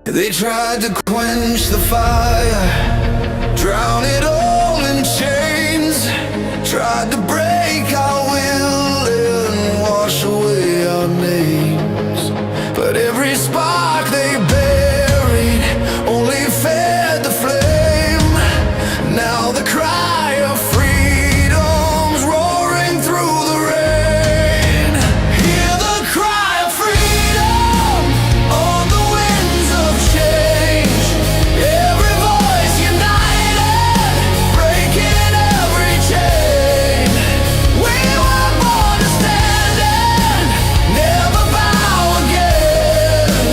They tried to quench the fire, drown it all in chains, tried to break our will and wash away our names. But every spark they buried only fed the flame. Now the cry of freedom's roaring through the rain. Hear the cry of freedom on the winds of change. Every voice united, breaking every chain. We were born to stand and never bow again.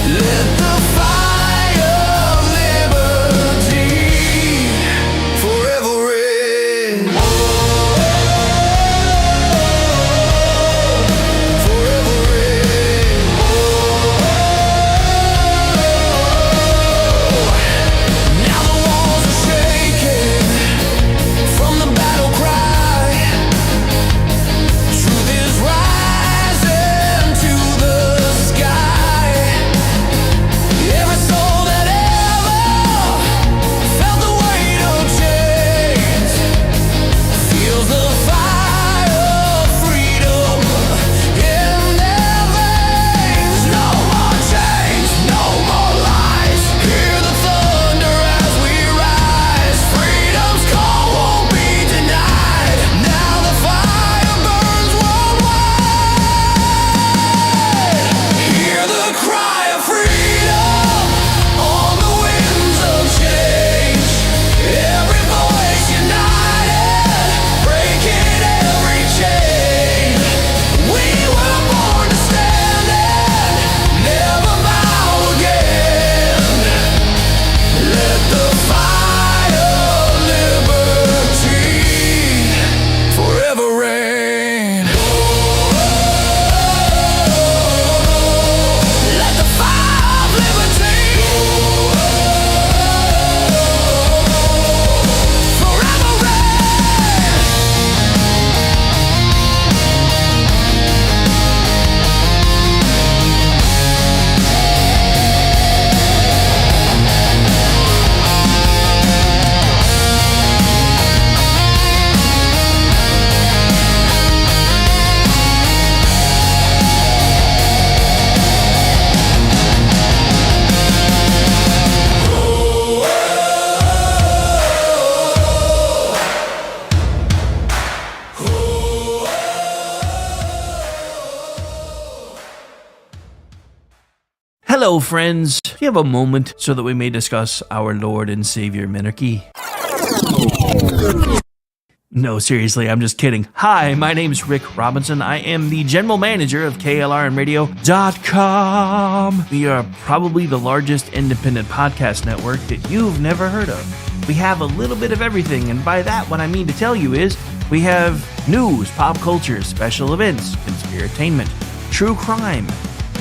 Let the fire of liberty forever reign. Forever reign. Now the walls are shaking from the battle cry. Truth is rising to the sky. Every soul that ever felt the weight of chains feels the fire of freedom in their veins. No more chains, no more lies. Hear the thunder as we rise. Freedom's call won't be denied. Now the fire burns worldwide. Hear the cry of freedom on the winds of change. Every voice united, breaking every chain. We were born to stand and never bow again. Let the fire of liberty forever reign. Let the fire of liberty forever reign. Hello, friends. Do you have a moment so that we may discuss our Lord and Savior Minarchy? No, seriously, I'm just kidding. Hi, my name's Rick Robinson. I am the general manager of KLRNradio.com. We are probably the largest independent podcast network that you've never heard of. We have a little bit of everything, and by that, what I mean to tell you is we have news, pop culture, special events, conspiratainment, true crime,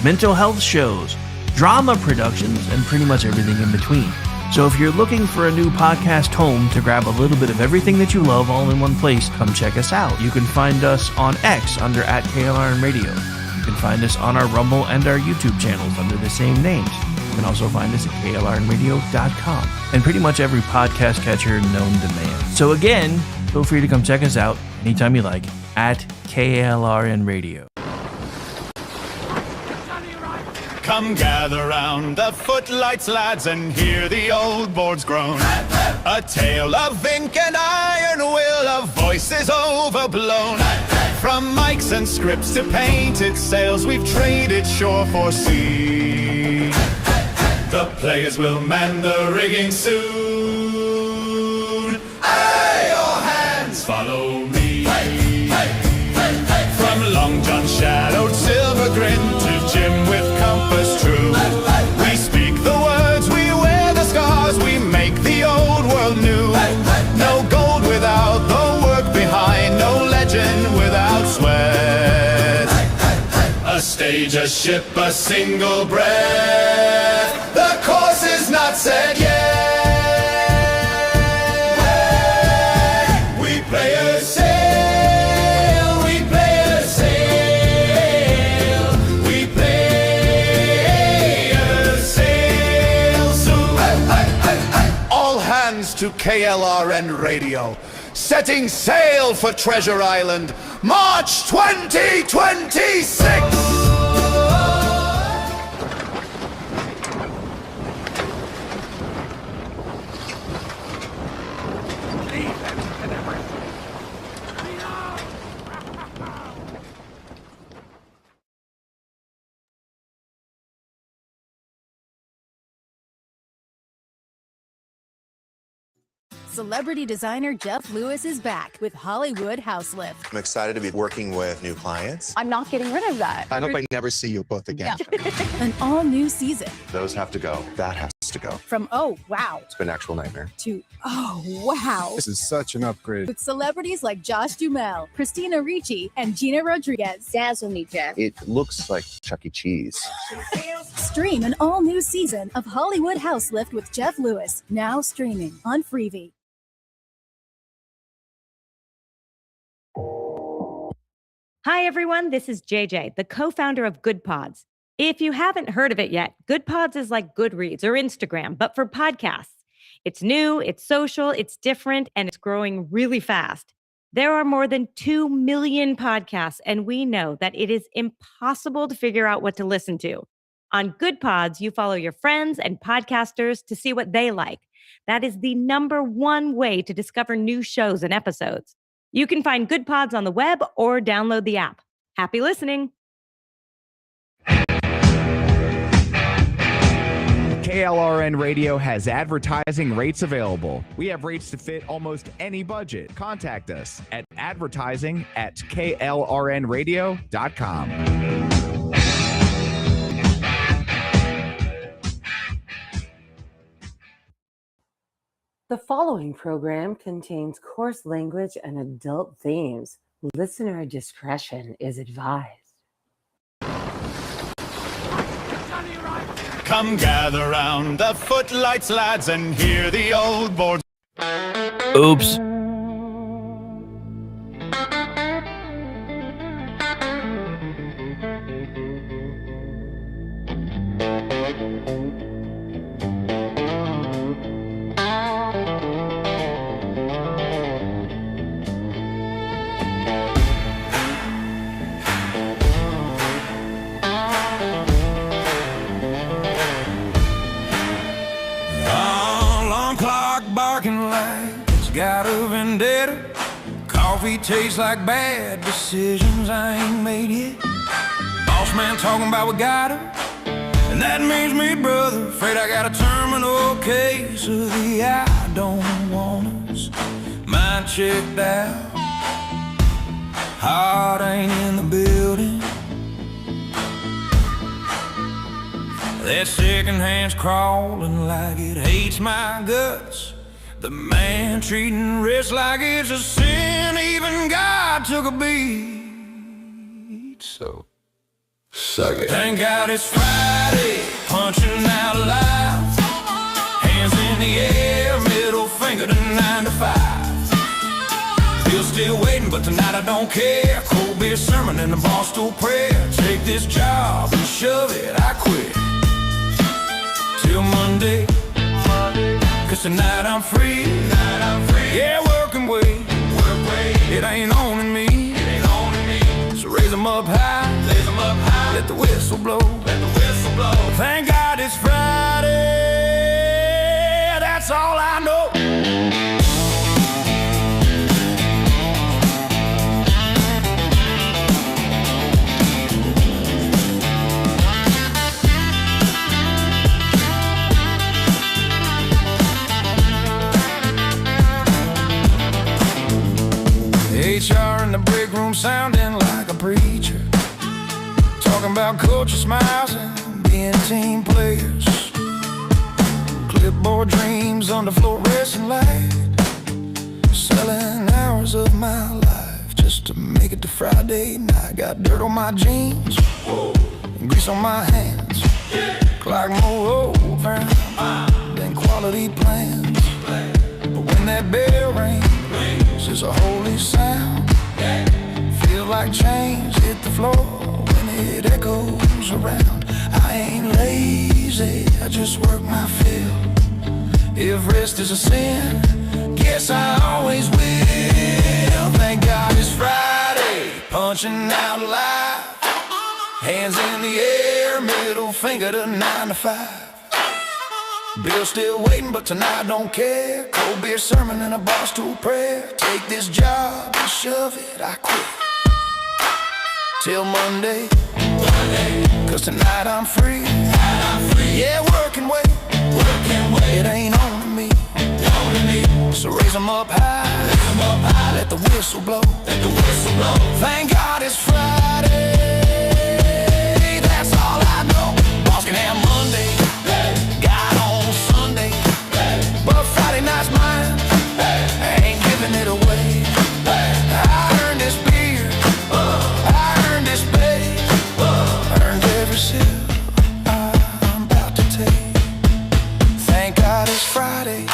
mental health shows, drama productions, and pretty much everything in between. So if you're looking for a new podcast home to grab a little bit of everything that you love all in one place, come check us out. You can find us on X under @KLRNradio. You can find us on our Rumble and our YouTube channels under the same names. You can also find us at KLRNradio.com and pretty much every podcast catcher known to man. So again, feel free to come check us out anytime you like at KLRNradio. Come gather round the footlights, lads, and hear the old boards groan. A tale of ink and iron will, of voices overblown. From mics and scripts to painted sails, we've traded shore for sea. The players will man the rigging soon. Aye, your hands, follow me. From Long John shadowed silver grin to Jim with compass true. We speak the words, we wear the scars, we make the old world new. No gold without the work behind, no legend stage a ship a single breath. The course is not set yet. We players sail, we players sail, we players sail soon. All hands to KLRN Radio, setting sail for Treasure Island, March 2026! Celebrity designer Jeff Lewis is back with Hollywood House Lift. I'm excited to be working with new clients. I'm not getting rid of that. I hope I never see you both again. An all-new season. Those have to go. That has to go. From oh, wow, It's been an actual nightmare. to oh, wow. This is such an upgrade. With celebrities like Josh Duhamel, Christina Ricci, and Gina Rodriguez. Dazzle me, Jeff. It looks like Chuck E. Cheese. Stream an all-new season of Hollywood House Lift with Jeff Lewis, now streaming on Freevee. Hi, everyone. This is JJ, the co-founder of Good Pods. If you haven't heard of it yet, Good Pods is like Goodreads or Instagram, but for podcasts. It's new, it's social, it's different, and it's growing really fast. There are more than 2 million podcasts, and we know that it is impossible to figure out what to listen to. On Good Pods, you follow your friends and podcasters to see what they like. That is the #1 way to discover new shows and episodes. You can find Good Pods on the web or download the app. Happy listening. KLRN Radio has advertising rates available. We have rates to fit almost any budget. Contact us at advertising@klrnradio.com. The following program contains coarse language and adult themes. Listener discretion is advised. Come gather round the footlights, lads, and hear the old boards. Oops. Alarm clock barking like it's got a vendetta. Coffee tastes like bad decisions I ain't made yet. Boss man talking about we got her, and that means me, brother. Afraid I got a terminal case of the I don't want us. Mind checked out, heart ain't in the building. That second hand's crawling like it hates my guts. The man treating rich like it's a sin. Even God took a beat. So, suck it. Thank God it's Friday, punching out loud. Hands in the air, middle finger to 9 to 5. Bill still waiting, but tonight I don't care. Cold beer sermon and a barstool prayer. Take this job and shove it, I quit. Till Monday, cause tonight I'm free. Yeah, working way, it ain't owning me. So raise them up high, let the whistle blow. Thank God it's Friday, that's all I know. HR in the break room sounding like a preacher, talking about culture, smiles, and being team players. Clipboard dreams on the fluorescent light, selling hours of my life just to make it to Friday night. Got dirt on my jeans, grease on my hands, clock more over than quality plans. But when that bell rings, it's a holy sound. Feel like chains hit the floor when it echoes around. I ain't lazy, I just work my fill. If rest is a sin, guess I always will. Thank God it's Friday, punching out alive. Hands in the air, middle finger to 9 to 5. Bill still waiting, but tonight don't care. Cold beer sermon and a bar stool prayer. Take this job and shove it, I quit. Till Monday, cause tonight I'm free. Yeah, work and wait, it ain't on to me. So raise 'em up high, let the whistle blow. Thank God it's Friday, that's all I know. Boss can have Monday, God on Sunday, but Friday night's mine, I ain't giving it away. I earned this beer, I earned this pay, earned every sip I'm about to take. Thank God it's Friday,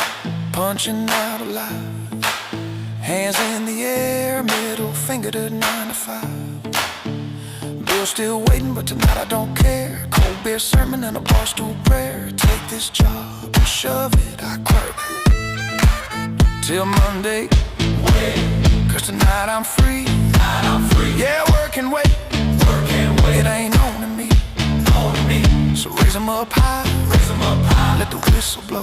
punching out alive. Hands in the air, middle finger to 9 to 5. Bill still waiting, but tonight I don't care. Cold beer sermon and a bar stool prayer. Take this job and shove it, I quit. Till Monday, cause tonight I'm free. Yeah, work and wait, it ain't on to me. So raise 'em up high, let the whistle blow.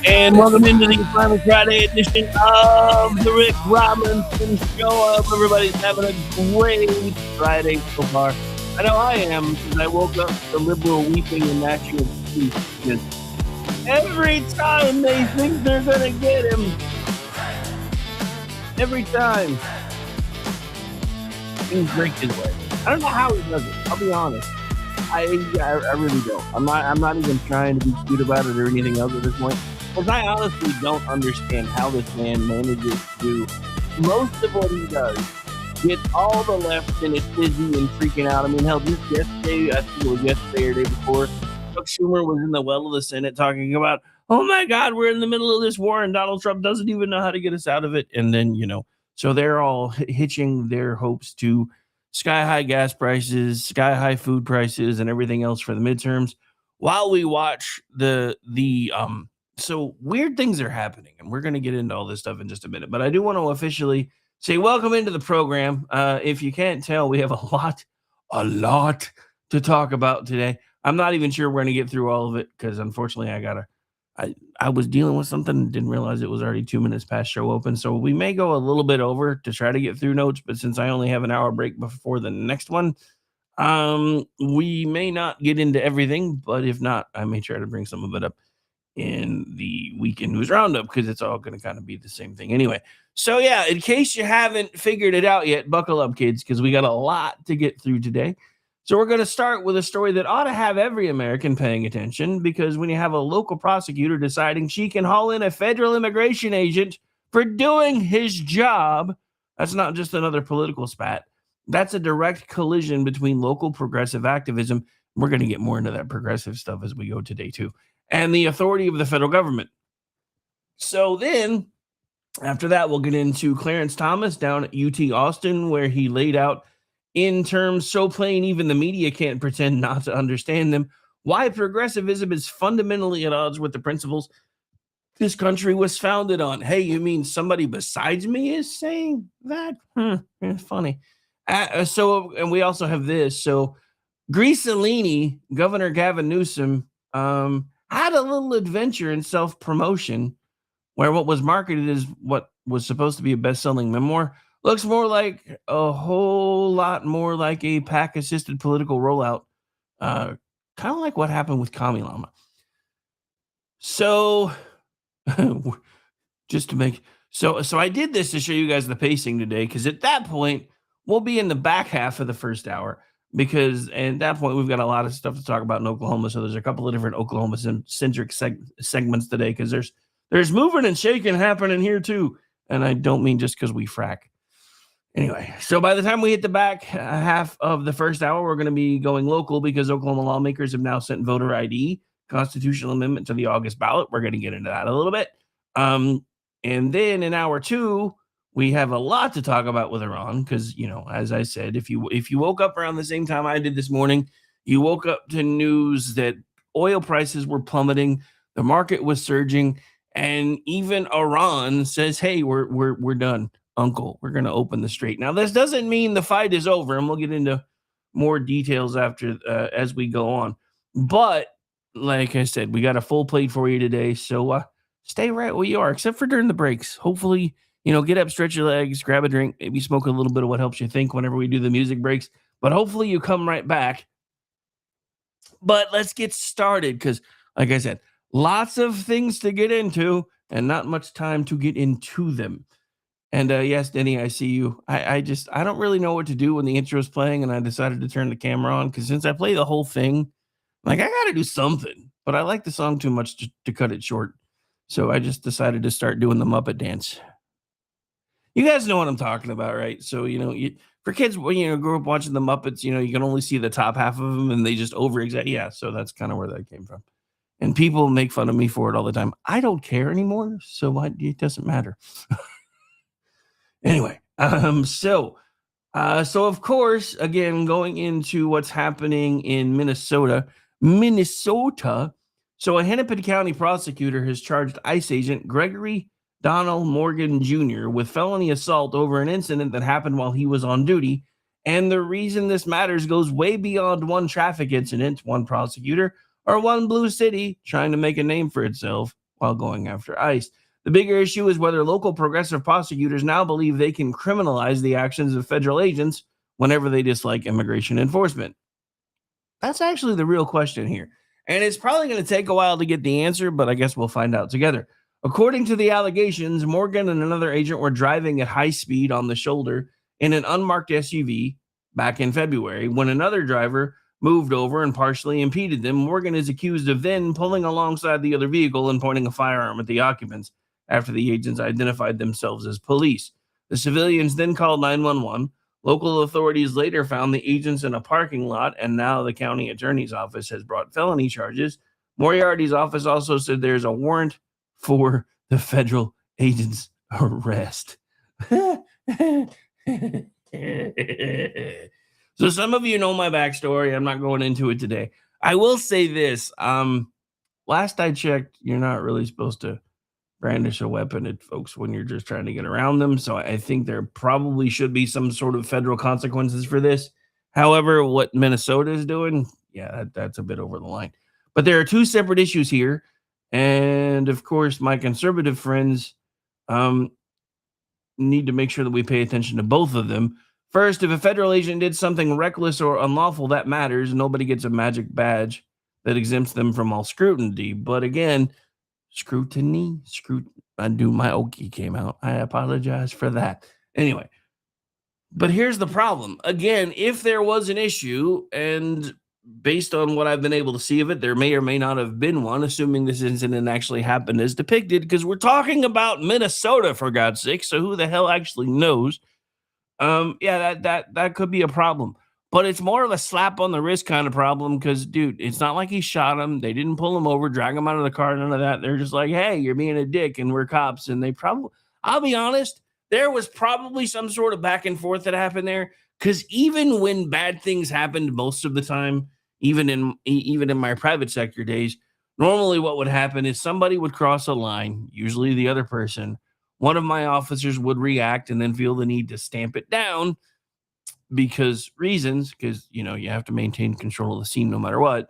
And welcome into the final Friday edition of the Rick Robinson Show. I hope everybody's having a great Friday so far. I know I am, because I woke up to liberal weeping and gnashing of teeth. Every time they think they're going to get him, every time, things break his way. I don't know how he does it, I'll be honest. I really don't. I'm not even trying to be cute about it or anything else at this point, because I honestly don't understand how this man manages to do most of what he does. Get all the left in a tizzy and freaking out. I mean, hell, just yesterday, I think it was yesterday or the day before, Chuck Schumer was in the well of the Senate talking about, oh my God, we're in the middle of this war and Donald Trump doesn't even know how to get us out of it. And then, so they're all hitching their hopes to sky high gas prices, sky high food prices, and everything else for the midterms, while we watch so weird things are happening, and we're going to get into all this stuff in just a minute. But I do want to officially say welcome into the program. If you can't tell, we have a lot to talk about today. I'm not even sure we're going to get through all of it, because unfortunately I was dealing with something and didn't realize it was already 2 minutes past show open. So we may go a little bit over to try to get through notes, but since I only have an hour break before the next one, we may not get into everything, but if not, I may try to bring some of it up in the weekend news roundup, because it's all going to kind of be the same thing anyway. So yeah, in case you haven't figured it out yet, buckle up, kids, because we got a lot to get through today. So we're going to start with a story that ought to have every American paying attention, because when you have a local prosecutor deciding she can haul in a federal immigration agent for doing his job, that's not just another political spat. That's a direct collision between local progressive activism. We're going to get more into that progressive stuff as we go today too, and the authority of the federal government. So then after that, we'll get into Clarence Thomas down at UT Austin, where he laid out in terms so plain even the media can't pretend not to understand them, why progressivism is fundamentally at odds with the principles this country was founded on. Hey, you mean somebody besides me is saying that? It's funny. And we also have this. So Griesalini, Governor Gavin Newsom, had a little adventure in self-promotion where what was marketed as what was supposed to be a best-selling memoir looks more like a whole lot more like a PAC-assisted political rollout, kind of like what happened with Kami Lama. So, just to make so I did this to show you guys the pacing today, because at that point we'll be in the back half of the first hour, because at that point we've got a lot of stuff to talk about in Oklahoma. So there's a couple of different Oklahoma-centric segments today, because there's moving and shaking happening here too, and I don't mean just because we frack. Anyway, so by the time we hit the back half of the first hour, we're going to be going local because Oklahoma lawmakers have now sent voter ID constitutional amendment to the August ballot. We're going to get into that a little bit. And then in hour two, we have a lot to talk about with Iran because, as I said, if you woke up around the same time I did this morning, you woke up to news that oil prices were plummeting, the market was surging, and even Iran says, "Hey, we're done, Uncle. We're going to open the strait." Now, this doesn't mean the fight is over, and we'll get into more details after as we go on. But like I said, we got a full plate for you today, so stay right where you are, except for during the breaks. Hopefully, get up, stretch your legs, grab a drink, maybe smoke a little bit of what helps you think whenever we do the music breaks. But hopefully you come right back. But let's get started because, like I said, lots of things to get into and not much time to get into them. And yes, Denny, I see you. I don't really know what to do when the intro is playing, and I decided to turn the camera on because since I play the whole thing, I got to do something. But I like the song too much to cut it short. So I just decided to start doing the Muppet dance. You guys know what I'm talking about, right? So, for kids, when you grew up watching the Muppets, you can only see the top half of them and they just over-exaggerate. Yeah, so that's kind of where that came from. And people make fun of me for it all the time. I don't care anymore, so it doesn't matter. Anyway, so of course, again, going into what's happening in Minnesota. So a Hennepin County prosecutor has charged ICE agent Gregory Donald Morgan Jr. with felony assault over an incident that happened while he was on duty. And the reason this matters goes way beyond one traffic incident, one prosecutor, or one blue city trying to make a name for itself while going after ICE. The bigger issue is whether local progressive prosecutors now believe they can criminalize the actions of federal agents whenever they dislike immigration enforcement. That's actually the real question here. And it's probably going to take a while to get the answer, but I guess we'll find out together. According to the allegations, Morgan and another agent were driving at high speed on the shoulder in an unmarked SUV back in February when another driver moved over and partially impeded them. Morgan is accused of then pulling alongside the other vehicle and pointing a firearm at the occupants after the agents identified themselves as police. The civilians then called 911. Local authorities later found the agents in a parking lot, and now the county attorney's office has brought felony charges. Moriarty's office also said there's a warrant for the federal agent's arrest. So some of you know my backstory. I'm not going into it today. I will say this. Last I checked, you're not really supposed to brandish a weapon at folks when you're just trying to get around them. So I think there probably should be some sort of federal consequences for this. However, what Minnesota is doing, that's a bit over the line. But there are two separate issues here. And of course, my conservative friends need to make sure that we pay attention to both of them. First, if a federal agent did something reckless or unlawful, that matters. Nobody gets a magic badge that exempts them from all scrutiny. But again, I knew my Okie came out. I apologize for that. Anyway, but here's the problem. Again, if there was an issue, and based on what I've been able to see of it, there may or may not have been one, assuming this incident actually happened as depicted, because we're talking about Minnesota, for God's sake, so who the hell actually knows? That could be a problem. But it's more of a slap on the wrist kind of problem because, dude, it's not like he shot him. They didn't pull him over, drag him out of the car, none of that. They're just like, hey, you're being a dick, and we're cops. And they probably, I'll be honest, there was probably some sort of back and forth that happened there because even when bad things happened most of the time, even in my private sector days, normally what would happen is somebody would cross a line, usually the other person. One of my officers would react and then feel the need to stamp it down because you have to maintain control of the scene no matter what.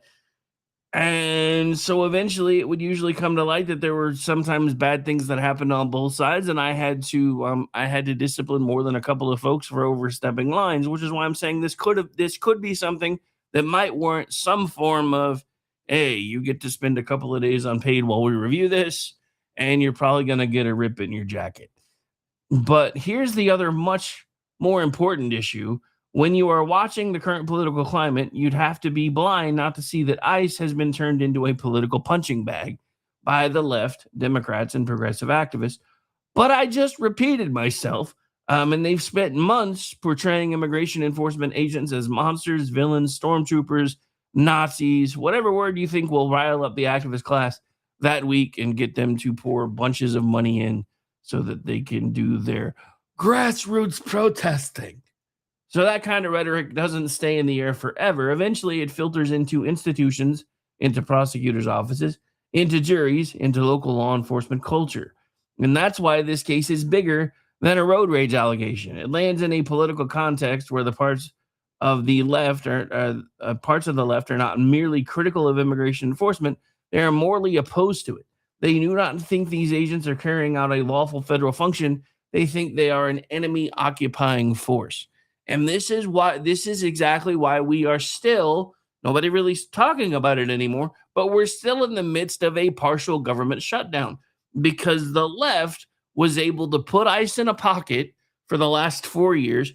And so eventually it would usually come to light that there were sometimes bad things that happened on both sides, and I had to discipline more than a couple of folks for overstepping lines, which is why I'm saying this could be something that might warrant some form of, hey, you get to spend a couple of days unpaid while we review this, and you're probably going to get a rip in your jacket. But here's the other much more important issue. When you are watching the current political climate, you'd have to be blind not to see that ICE has been turned into a political punching bag by the left, Democrats, and progressive activists. But I just repeated myself. And they've spent months portraying immigration enforcement agents as monsters, villains, stormtroopers, Nazis, whatever word you think will rile up the activist class that week and get them to pour bunches of money in so that they can do their grassroots protesting. So that kind of rhetoric doesn't stay in the air forever. Eventually, it filters into institutions, into prosecutors' offices, into juries, into local law enforcement culture. And that's why this case is bigger than a road rage allegation. It lands in a political context where the parts of the left are not merely critical of immigration enforcement, they are morally opposed to it. They do not think these agents are carrying out a lawful federal function. They think they are an enemy occupying force. And this is exactly why we are still, nobody really is talking about it anymore, but we're still in the midst of a partial government shutdown because the left was able to put ice in a pocket for the last 4 years,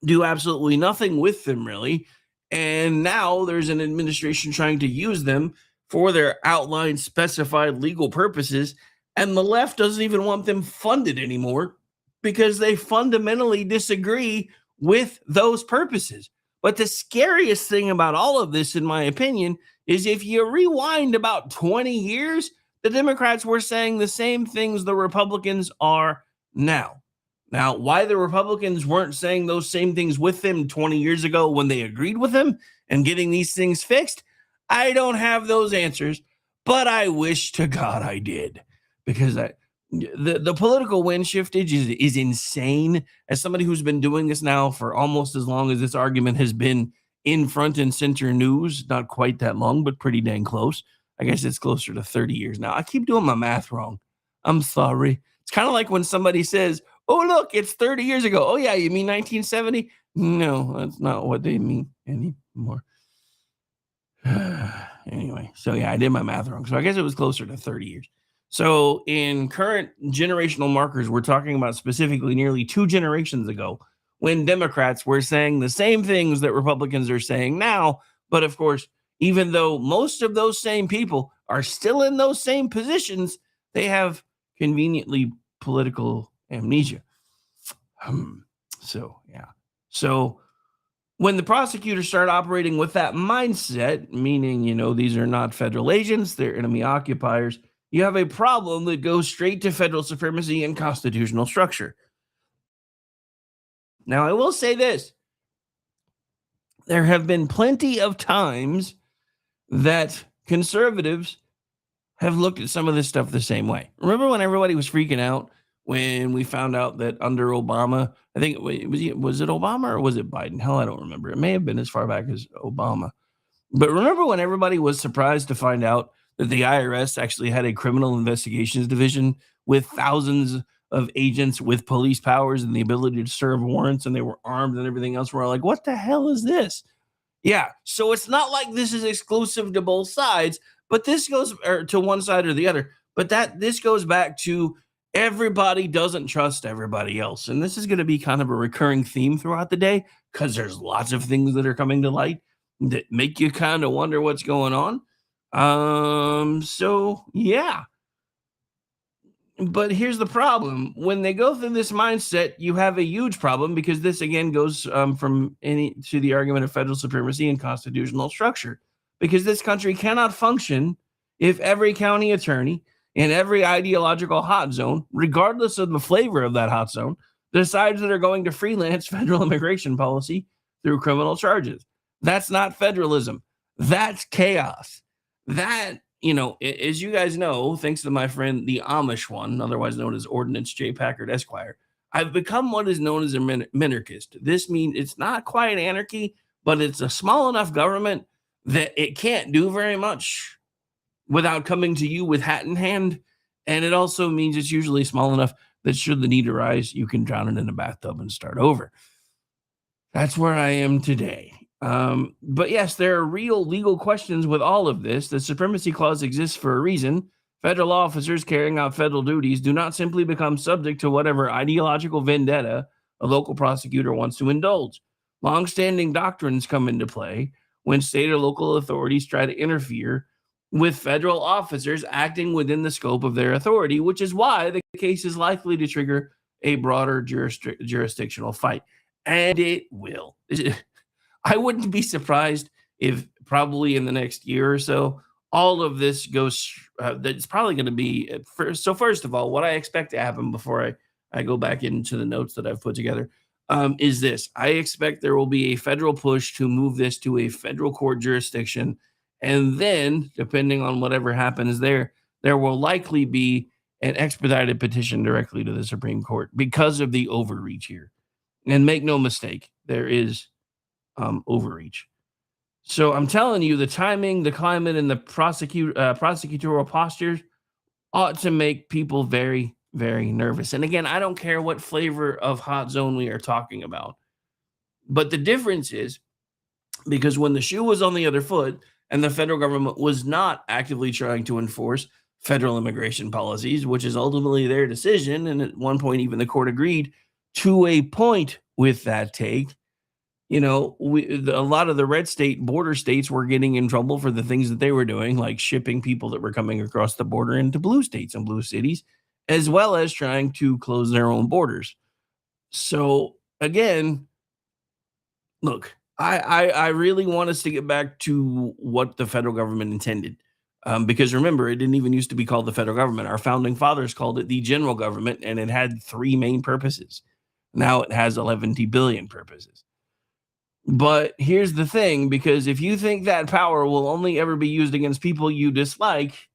do absolutely nothing with them really, and now there's an administration trying to use them for their outlined specified legal purposes, and the left doesn't even want them funded anymore because they fundamentally disagree with those purposes. But the scariest thing about all of this, in my opinion, is if you rewind about 20 years, the Democrats were saying the same things the Republicans are now. Now, why the Republicans weren't saying those same things with them 20 years ago when they agreed with them and getting these things fixed, I don't have those answers, but I wish to God I did, because the political wind shiftage is insane. As somebody who's been doing this now for almost as long as this argument has been in front and center news, not quite that long, but pretty dang close. I guess it's closer to 30 years now. I keep doing my math wrong. I'm sorry. It's kind of like when somebody says, oh, look, it's 30 years ago. Oh, yeah, you mean 1970? No, that's not what they mean anymore. Anyway, so yeah, I did my math wrong. So I guess it was closer to 30 years. So in current generational markers, we're talking about specifically nearly 2 generations ago when Democrats were saying the same things that Republicans are saying now. But of course, even though most of those same people are still in those same positions, they have conveniently political amnesia. So, yeah. So when the prosecutors start operating with that mindset, meaning, these are not federal agents, they're enemy occupiers, you have a problem that goes straight to federal supremacy and constitutional structure. Now, I will say this. There have been plenty of times that conservatives have looked at some of this stuff the same way. Remember when everybody was freaking out when we found out that under Obama, I think was it Obama or was it Biden? Hell, I don't remember. It may have been as far back as Obama. But remember when everybody was surprised to find out that the IRS actually had a criminal investigations division with thousands of agents with police powers and the ability to serve warrants, and they were armed and everything else? We're like, what the hell is this? Yeah, so it's not like this is exclusive to both sides, but this goes to one side or the other. But this goes back to everybody doesn't trust everybody else. And this is going to be kind of a recurring theme throughout the day because there's lots of things that are coming to light that make you kind of wonder what's going on. So, yeah. But here's the problem. When they go through this mindset, you have a huge problem because this, again, goes to the argument of federal supremacy and constitutional structure. Because this country cannot function if every county attorney in every ideological hot zone, regardless of the flavor of that hot zone, decides that they're going to freelance federal immigration policy through criminal charges. That's not federalism. That's chaos. That, as you guys know, thanks to my friend, the Amish one, otherwise known as Ordnance J. Packard Esquire, I've become what is known as a minarchist. This means it's not quite anarchy, but it's a small enough government that it can't do very much without coming to you with hat in hand. And it also means it's usually small enough that should the need arise, you can drown it in a bathtub and start over. That's where I am today. But yes, there are real legal questions with all of this. The Supremacy Clause exists for a reason. Federal officers carrying out federal duties do not simply become subject to whatever ideological vendetta a local prosecutor wants to indulge. Long-standing doctrines come into play when state or local authorities try to interfere with federal officers acting within the scope of their authority, which is why the case is likely to trigger a broader jurisdictional fight. And it will. I wouldn't be surprised if probably in the next year or so, all of this goes, that's probably going to be, so first of all, what I expect to happen before I go back into the notes that I've put together, is this. I expect there will be a federal push to move this to a federal court jurisdiction. And then, depending on whatever happens there will likely be an expedited petition directly to the Supreme Court because of the overreach here. And make no mistake, there is overreach. So I'm telling you, the timing, the climate, and the prosecutorial postures ought to make people very, very nervous. And again, I don't care what flavor of hot zone we are talking about. But the difference is, because when the shoe was on the other foot and the federal government was not actively trying to enforce federal immigration policies, which is ultimately their decision, and at one point even the court agreed to a point with that take, a lot of the red state border states were getting in trouble for the things that they were doing, like shipping people that were coming across the border into blue states and blue cities, as well as trying to close their own borders. So again, look, I really want us to get back to what the federal government intended. Because remember, it didn't even used to be called the federal government. Our founding fathers called it the general government, and it had 3 main purposes. Now it has 11 billion purposes. But here's the thing, because if you think that power will only ever be used against people you dislike,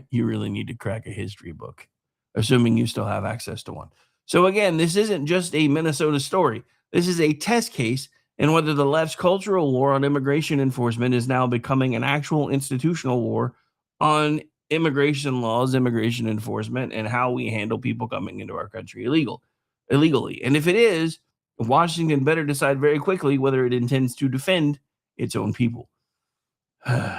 you really need to crack a history book, assuming you still have access to one. So again, this isn't just a Minnesota story. This is a test case in whether the left's cultural war on immigration enforcement is now becoming an actual institutional war on immigration laws, immigration enforcement, and how we handle people coming into our country illegally. And if it is, Washington better decide very quickly whether it intends to defend its own people. All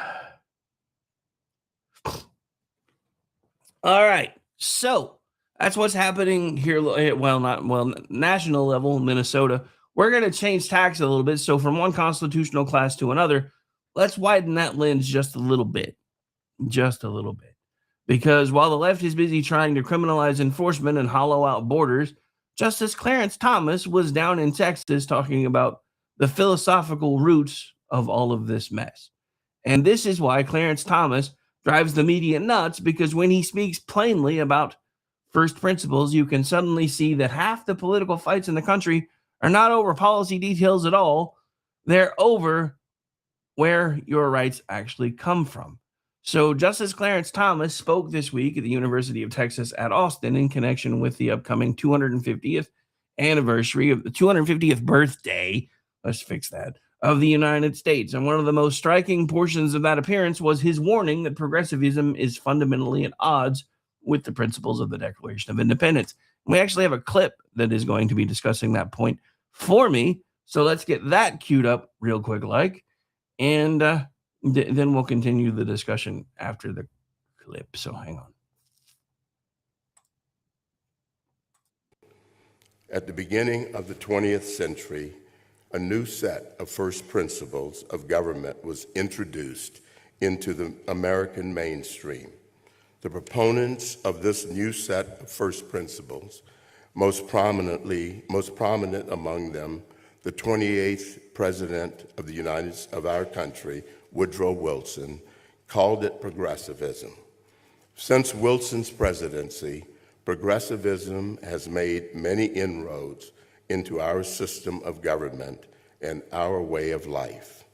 right. So that's what's happening here. National level in Minnesota. We're going to change tax a little bit. So from one constitutional class to another, let's widen that lens just a little bit. Because while the left is busy trying to criminalize enforcement and hollow out borders, Justice Clarence Thomas was down in Texas talking about the philosophical roots of all of this mess. And this is why Clarence Thomas drives the media nuts, because when he speaks plainly about first principles, you can suddenly see that half the political fights in the country are not over policy details at all. They're over where your rights actually come from. So Justice Clarence Thomas spoke this week at the University of Texas at Austin in connection with the upcoming 250th anniversary of the 250th birthday, let's fix that, of the United States. And one of the most striking portions of that appearance was his warning that progressivism is fundamentally at odds with the principles of the Declaration of Independence. We actually have a clip that is going to be discussing that point for me. So let's get that queued up real quick, and then we'll continue the discussion after the clip. So hang on. At the beginning of the 20th century, a new set of first principles of government was introduced into the American mainstream. The proponents of this new set of first principles, most prominent among them, the 28th President of our country, Woodrow Wilson, called it progressivism. Since Wilson's presidency, progressivism has made many inroads into our system of government and our way of life.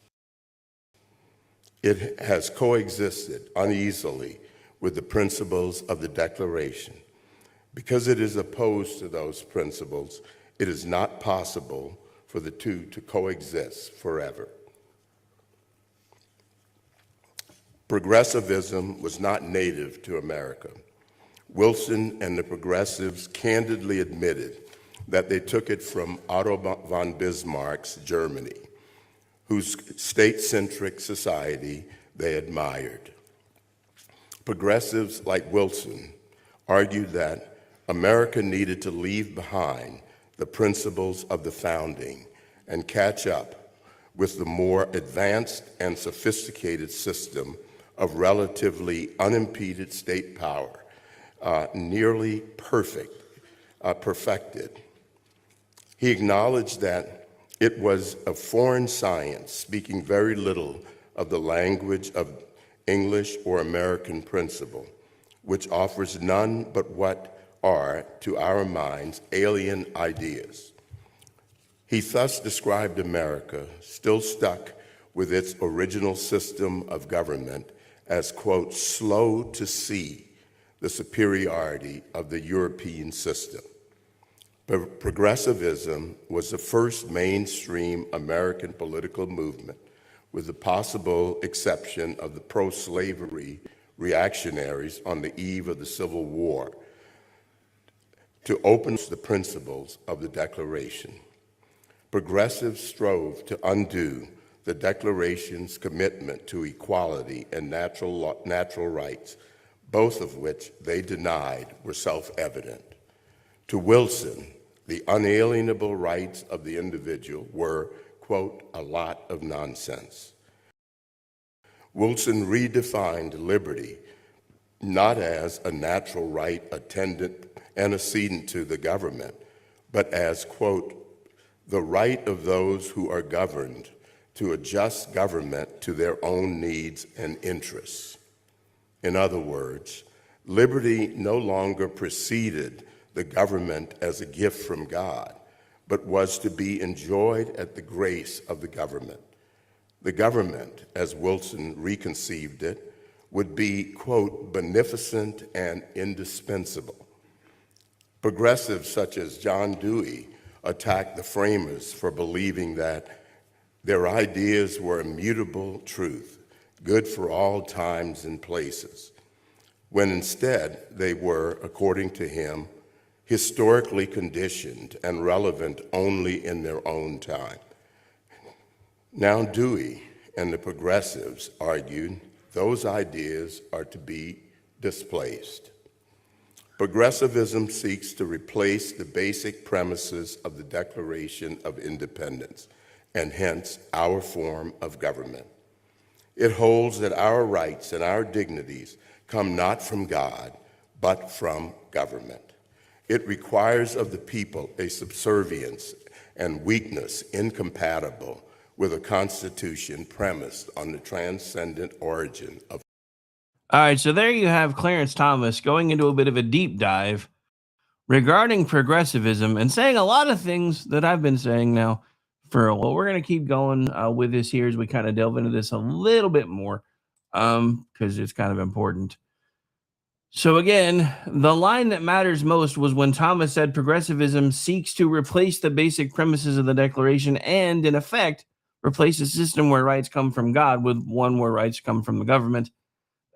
It has coexisted uneasily with the principles of the Declaration. Because it is opposed to those principles, it is not possible for the two to coexist forever. Progressivism was not native to America. Wilson and the progressives candidly admitted that they took it from Otto von Bismarck's Germany, whose state-centric society they admired. Progressives like Wilson argued that America needed to leave behind the principles of the founding and catch up with the more advanced and sophisticated system of relatively unimpeded state power, nearly perfect perfected. He acknowledged that it was a foreign science, speaking very little of the language of English or American principle, which offers none but what are, to our minds, alien ideas. He thus described America, still stuck with its original system of government, as, quote, slow to see the superiority of the European system. Progressivism was the first mainstream American political movement, with the possible exception of the pro-slavery reactionaries on the eve of the Civil War, to open the principles of the Declaration. Progressives strove to undo the Declaration's commitment to equality and natural rights, both of which they denied were self-evident. To Wilson, the unalienable rights of the individual were, quote, a lot of nonsense. Wilson redefined liberty not as a natural right attendant antecedent to the government, but as, quote, the right of those who are governed to adjust government to their own needs and interests. In other words, liberty no longer preceded the government as a gift from God, but was to be enjoyed at the grace of the government. The government, as Wilson reconceived it, would be, quote, beneficent and indispensable. Progressives such as John Dewey attacked the framers for believing that their ideas were immutable truth, good for all times and places, when instead they were, according to him, historically conditioned and relevant only in their own time. Now Dewey and the progressives argued those ideas are to be displaced. Progressivism seeks to replace the basic premises of the Declaration of Independence, and hence our form of government. It holds that our rights and our dignities come not from God, but from government. It requires of the people a subservience and weakness incompatible with a constitution premised on the transcendent origin of. All right, so there you have Clarence Thomas going into a bit of a deep dive regarding progressivism and saying a lot of things that I've been saying now for a while. We're going to keep going with this here as we kind of delve into this a little bit more because it's kind of important. So again, the line that matters most was when Thomas said progressivism seeks to replace the basic premises of the Declaration and, in effect, replace a system where rights come from God with one where rights come from the government.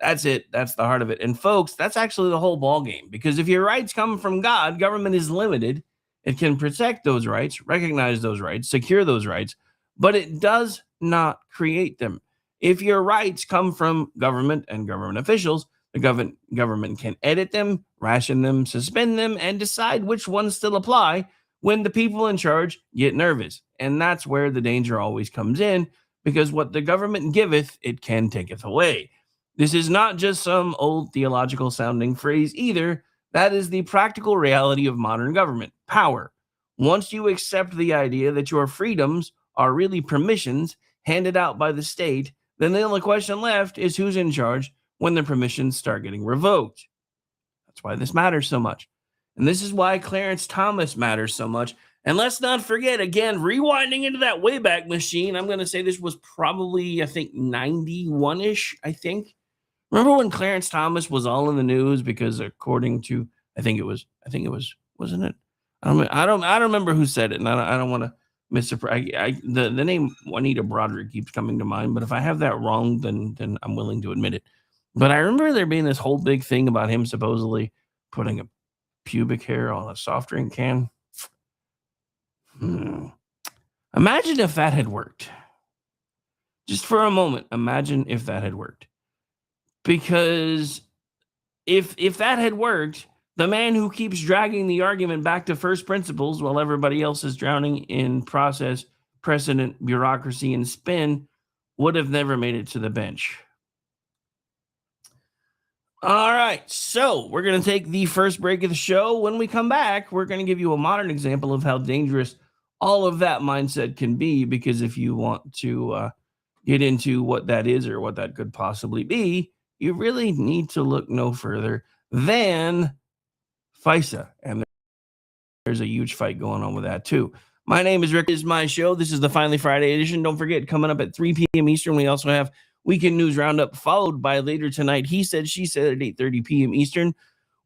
That's it. That's the heart of it. And folks, that's actually the whole ball game, because if your rights come from God, government is limited. It can protect those rights, recognize those rights, secure those rights, but it does not create them. If your rights come from government and government officials, the government can edit them, ration them, suspend them, and decide which ones still apply when the people in charge get nervous. And that's where the danger always comes in, because what the government giveth, it can taketh away. This is not just some old theological sounding phrase either. That is the practical reality of modern government power. Once you accept the idea that your freedoms are really permissions handed out by the state, then the only question left is who's in charge when the permissions start getting revoked. That's why this matters so much. And this is why Clarence Thomas matters so much. And let's not forget, again, rewinding into that Wayback Machine, I'm going to say this was probably, I think, 91-ish, I think. Remember when Clarence Thomas was all in the news because according to, I think it was, wasn't it? I don't remember who said it, and I don't want to misappropriate. The name Juanita Broderick keeps coming to mind, but if I have that wrong, then I'm willing to admit it. But I remember there being this whole big thing about him supposedly putting a pubic hair on a soft drink can. Imagine if that had worked. Just for a moment, imagine if that had worked. Because if that had worked, the man who keeps dragging the argument back to first principles while everybody else is drowning in process, precedent, bureaucracy, and spin would have never made it to the bench. All right, so we're going to take the first break of the show. When we come back, we're going to give you a modern example of how dangerous all of that mindset can be, because if you want to get into what that is or what that could possibly be, you really need to look no further than FISA. And there's a huge fight going on with that too. My name is Rick. This is my show. This is the Finally Friday edition. Don't forget, coming up at 3 p.m. Eastern, we also have Weekend News Roundup, followed by later tonight, He Said, She Said at 8:30 p.m. Eastern.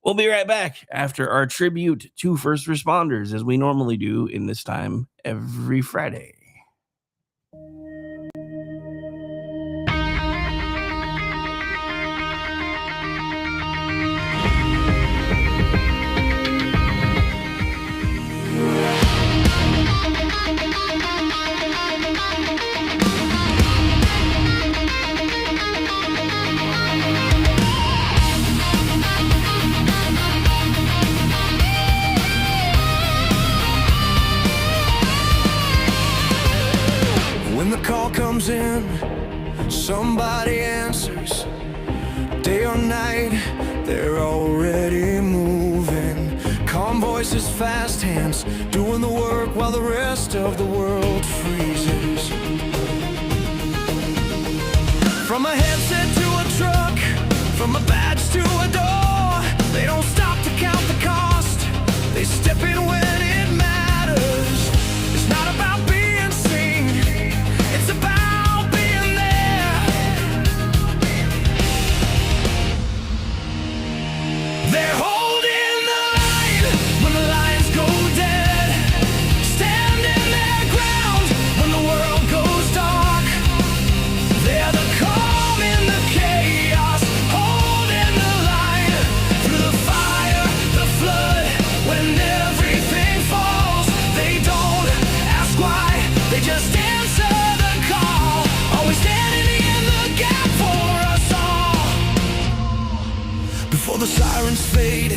We'll be right back after our tribute to first responders, as we normally do in this time every Friday. When the call comes in, somebody answers. Day or night, they're already moving. Calm voices, fast hands, doing the work while the rest of the world freezes. From a headset to a truck, from a badge to a door, they don't stop to count the cost. They step in when it matters. It's not about being seen, it's about being there. They're holding the line when the lines go dead, standing their ground when the world goes dark. They're the calm in the chaos, holding the line through the fire, the flood. When everything falls, they don't ask why, they just answer the call. Always standing in the gap for us all. Before the sirens fade,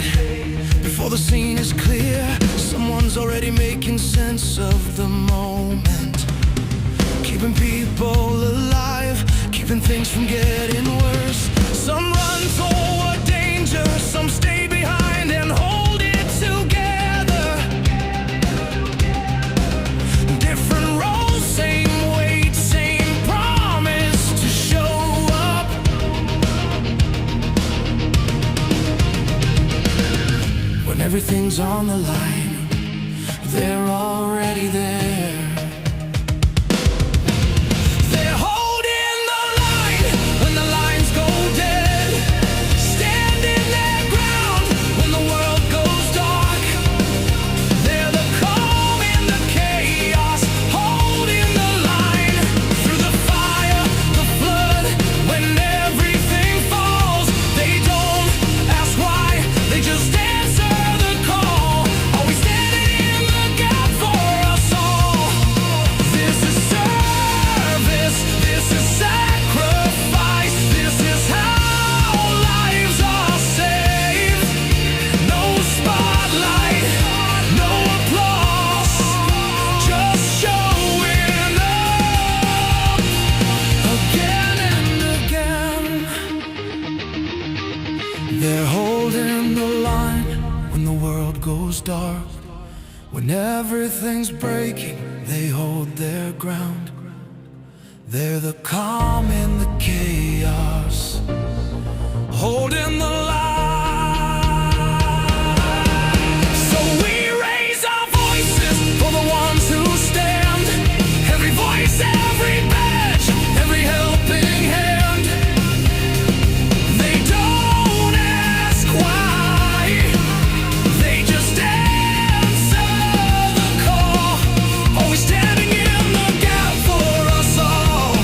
before the scene is clear, someone's already making sense of the moment. Keeping people alive, keeping things from getting worse. Some run toward danger, some stay behind and hold it together. Different roles, same weight, same promise to show up. When everything's on the line, they're already there. They're holding the line when the lines go dead, standing their ground when the world goes dark. They're the calm in the chaos, holding the line through the fire, the flood. When everything falls, they don't ask why, they just answer the call. Always standing in the gap for us all. This is service, this is sacrifice, this is how lives are saved. No spotlight, no applause, just showing up again and again. They're holding the line when the world goes dark. When everything's breaking, they hold their ground. They're the calm in the chaos, holding the line. So we raise our voices for the ones who stand. Every voice, every badge, every helping hand. They don't ask why, they just answer the call. Always standing in the gap for us all.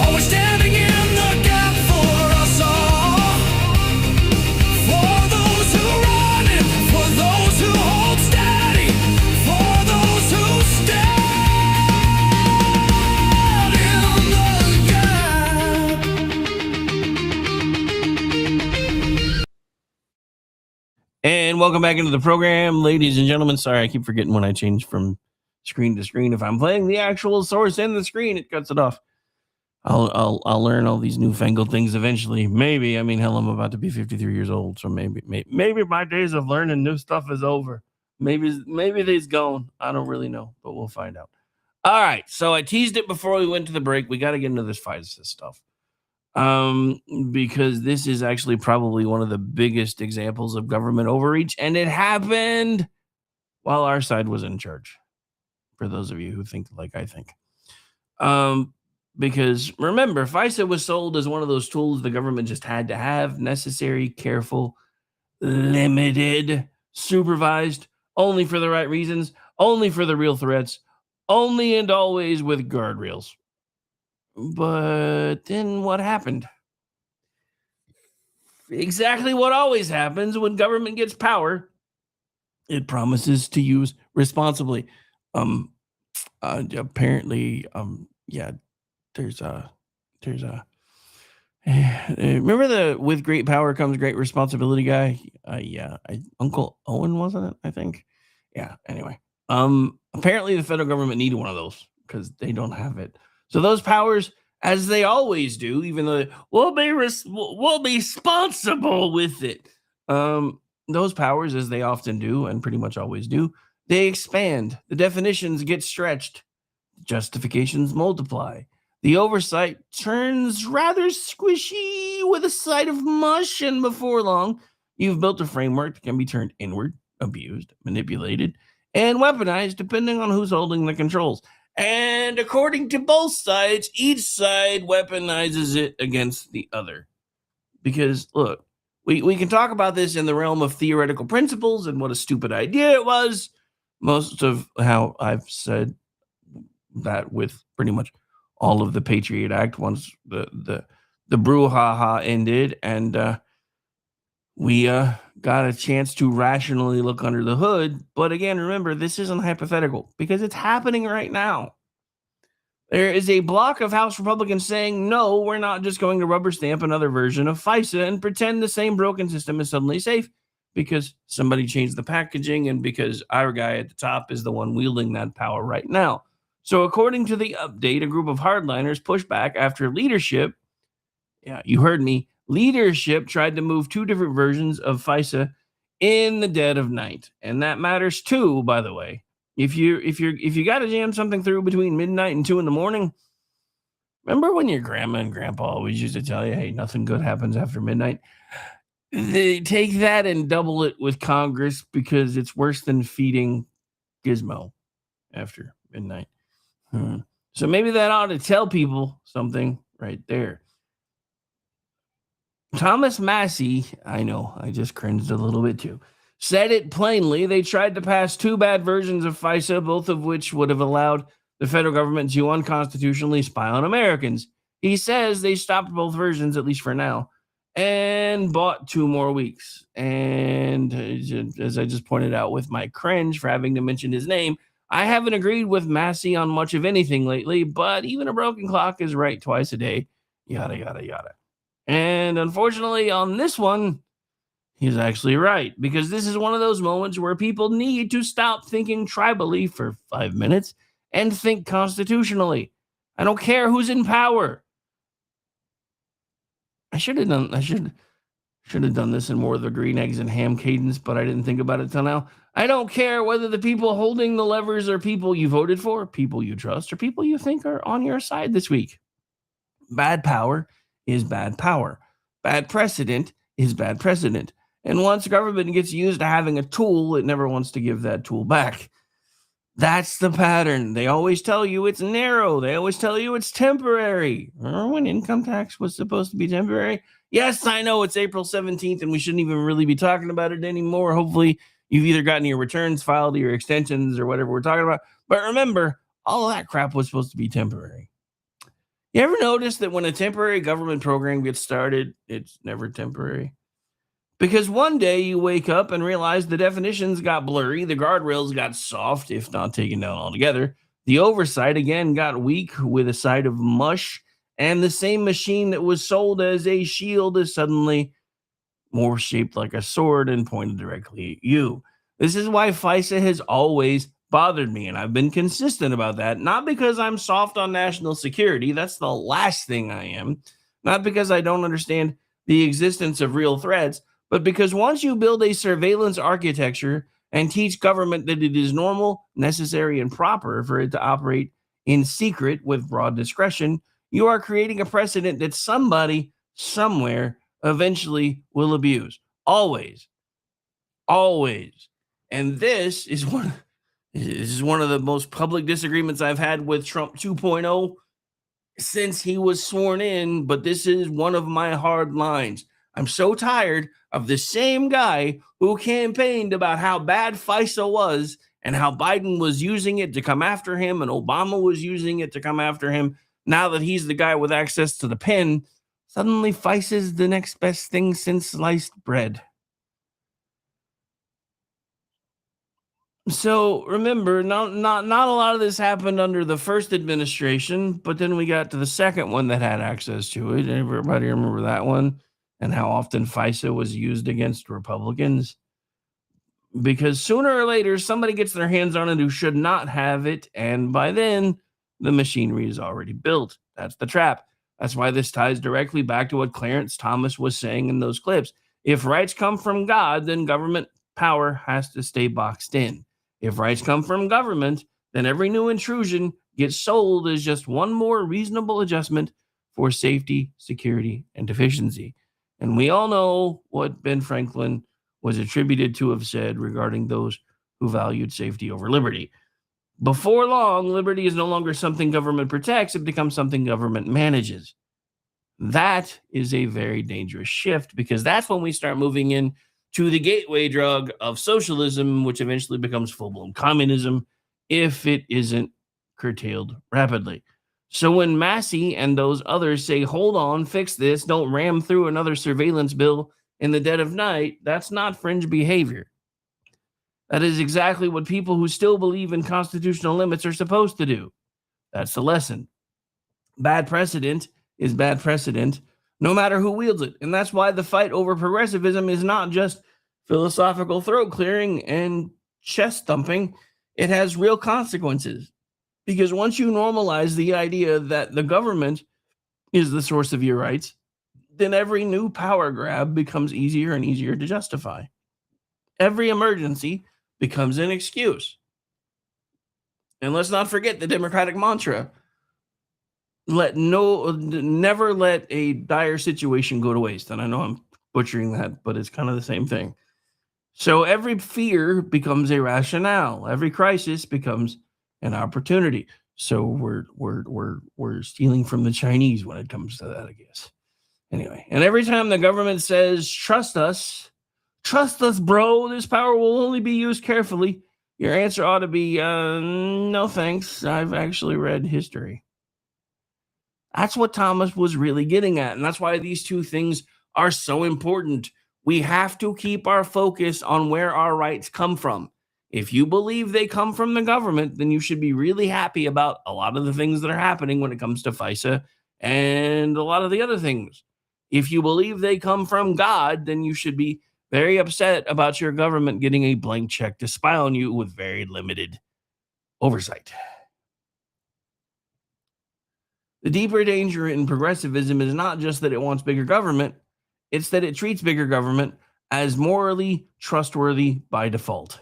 Always standing in the gap for us all. For those who run and for those who hold steady, for those who stand in the gap. And welcome back into the program, ladies and gentlemen. Sorry, I keep forgetting when I change from screen to screen. If I'm playing the actual source in the screen, it cuts it off. I'll learn all these newfangled things eventually. Maybe. I mean, hell, I'm about to be 53 years old, so maybe my days of learning new stuff is over. Maybe they's gone. I don't really know, but we'll find out. All right. So I teased it before we went to the break. We got to get into this FISA stuff. Because this is actually probably one of the biggest examples of government overreach, and it happened while our side was in charge. For those of you who think like I think. Because remember, FISA was sold as one of those tools the government just had to have, necessary, careful, limited, supervised, only for the right reasons, only for the real threats, only and always with guardrails. But then what happened? Exactly what always happens when government gets power. It promises to use responsibly. Apparently, there's a remember the with great power comes great responsibility guy? Uncle Owen, wasn't it? I think. Yeah. Anyway, apparently the federal government needed one of those because they don't have it. So those powers, as they always do, even though we'll be responsible with it. Those powers, as they often do and pretty much always do, they expand. The definitions get stretched. Justifications multiply. The oversight turns rather squishy with a side of mush, and before long, you've built a framework that can be turned inward, abused, manipulated, and weaponized depending on who's holding the controls. And according to both sides, each side weaponizes it against the other. Because, look, we can talk about this in the realm of theoretical principles and what a stupid idea it was. Most of how I've said that with pretty much all of the Patriot Act once the brouhaha ended and we got a chance to rationally look under the hood. But again, remember, this isn't hypothetical because it's happening right now. There is a block of House Republicans saying, no, we're not just going to rubber stamp another version of FISA and pretend the same broken system is suddenly safe because somebody changed the packaging and because our guy at the top is the one wielding that power right now. So according to the update, a group of hardliners pushed back after leadership, yeah, you heard me, leadership tried to move two different versions of FISA in the dead of night. And that matters too, by the way. If you got to jam something through between midnight and 2 a.m, remember when your grandma and grandpa always used to tell you, hey, nothing good happens after midnight? They take that and double it with Congress because it's worse than feeding Gizmo after midnight. So maybe that ought to tell people something right there. Thomas Massey, I know, I just cringed a little bit too, said it plainly. They tried to pass two bad versions of FISA, both of which would have allowed the federal government to unconstitutionally spy on Americans. He says they stopped both versions, at least for now, and bought 2 more weeks. And as I just pointed out with my cringe for having to mention his name, I haven't agreed with Massey on much of anything lately, but even a broken clock is right twice a day, yada, yada, yada. And unfortunately, on this one, he's actually right, because this is one of those moments where people need to stop thinking tribally for 5 minutes and think constitutionally. I don't care who's in power. I should have done this in more of the green eggs and ham cadence, but I didn't think about it till now. I don't care whether the people holding the levers are people you voted for, people you trust, or people you think are on your side this week. Bad power is bad power. Bad precedent is bad precedent. And once government gets used to having a tool, it never wants to give that tool back. That's the pattern. They always tell you it's narrow. They always tell you it's temporary. Remember when income tax was supposed to be temporary? Yes, I know it's April 17th and we shouldn't even really be talking about it anymore. Hopefully you've either gotten your returns filed or your extensions or whatever we're talking about. But remember, all of that crap was supposed to be temporary. You ever notice that when a temporary government program gets started, it's never temporary? Because one day you wake up and realize the definitions got blurry, the guardrails got soft, if not taken down altogether. The oversight again got weak with a side of mush, and the same machine that was sold as a shield is suddenly more shaped like a sword and pointed directly at you. This is why FISA has always bothered me, and I've been consistent about that, not because I'm soft on national security. That's the last thing I am. Not because I don't understand the existence of real threats, but because once you build a surveillance architecture and teach government that it is normal, necessary, and proper for it to operate in secret with broad discretion, you are creating a precedent that somebody somewhere eventually will abuse. Always. Always. And this is one of the most public disagreements I've had with Trump 2.0 since he was sworn in, but this is one of my hard lines. I'm so tired of the same guy who campaigned about how bad FISA was and how Biden was using it to come after him and Obama was using it to come after him. Now that he's the guy with access to the pen, suddenly FISA is the next best thing since sliced bread. So remember, not a lot of this happened under the first administration, but then we got to the second one that had access to it. Everybody remember that one and how often FISA was used against Republicans? Because sooner or later, somebody gets their hands on it who should not have it, and by then, the machinery is already built. That's the trap. That's why this ties directly back to what Clarence Thomas was saying in those clips. If rights come from God, then government power has to stay boxed in. If rights come from government, then every new intrusion gets sold as just one more reasonable adjustment for safety, security, and efficiency. And we all know what Ben Franklin was attributed to have said regarding those who valued safety over liberty. Before long, liberty is no longer something government protects, it becomes something government manages. That is a very dangerous shift, because that's when we start moving in to the gateway drug of socialism, which eventually becomes full-blown communism if it isn't curtailed rapidly. So when Massey and those others say, hold on, fix this, don't ram through another surveillance bill in the dead of night, that's not fringe behavior. That is exactly what people who still believe in constitutional limits are supposed to do. That's the lesson. Bad precedent is bad precedent, no matter who wields it. And that's why the fight over progressivism is not just philosophical throat clearing and chest thumping. It has real consequences. Because once you normalize the idea that the government is the source of your rights, then every new power grab becomes easier and easier to justify. Every emergency becomes an excuse. And let's not forget the Democratic mantra. Never let a dire situation go to waste. And I know I'm butchering that, but it's kind of the same thing. So every fear becomes a rationale. Every crisis becomes an opportunity. So we're stealing from the Chinese when it comes to that, I guess. Anyway, and every time the government says, trust us, bro, this power will only be used carefully, your answer ought to be, no thanks, I've actually read history. That's what Thomas was really getting at, and that's why these two things are so important. We have to keep our focus on where our rights come from. If you believe they come from the government, then you should be really happy about a lot of the things that are happening when it comes to FISA and a lot of the other things. If you believe they come from God, then you should be very upset about your government getting a blank check to spy on you with very limited oversight. The deeper danger in progressivism is not just that it wants bigger government, it's that it treats bigger government as morally trustworthy by default.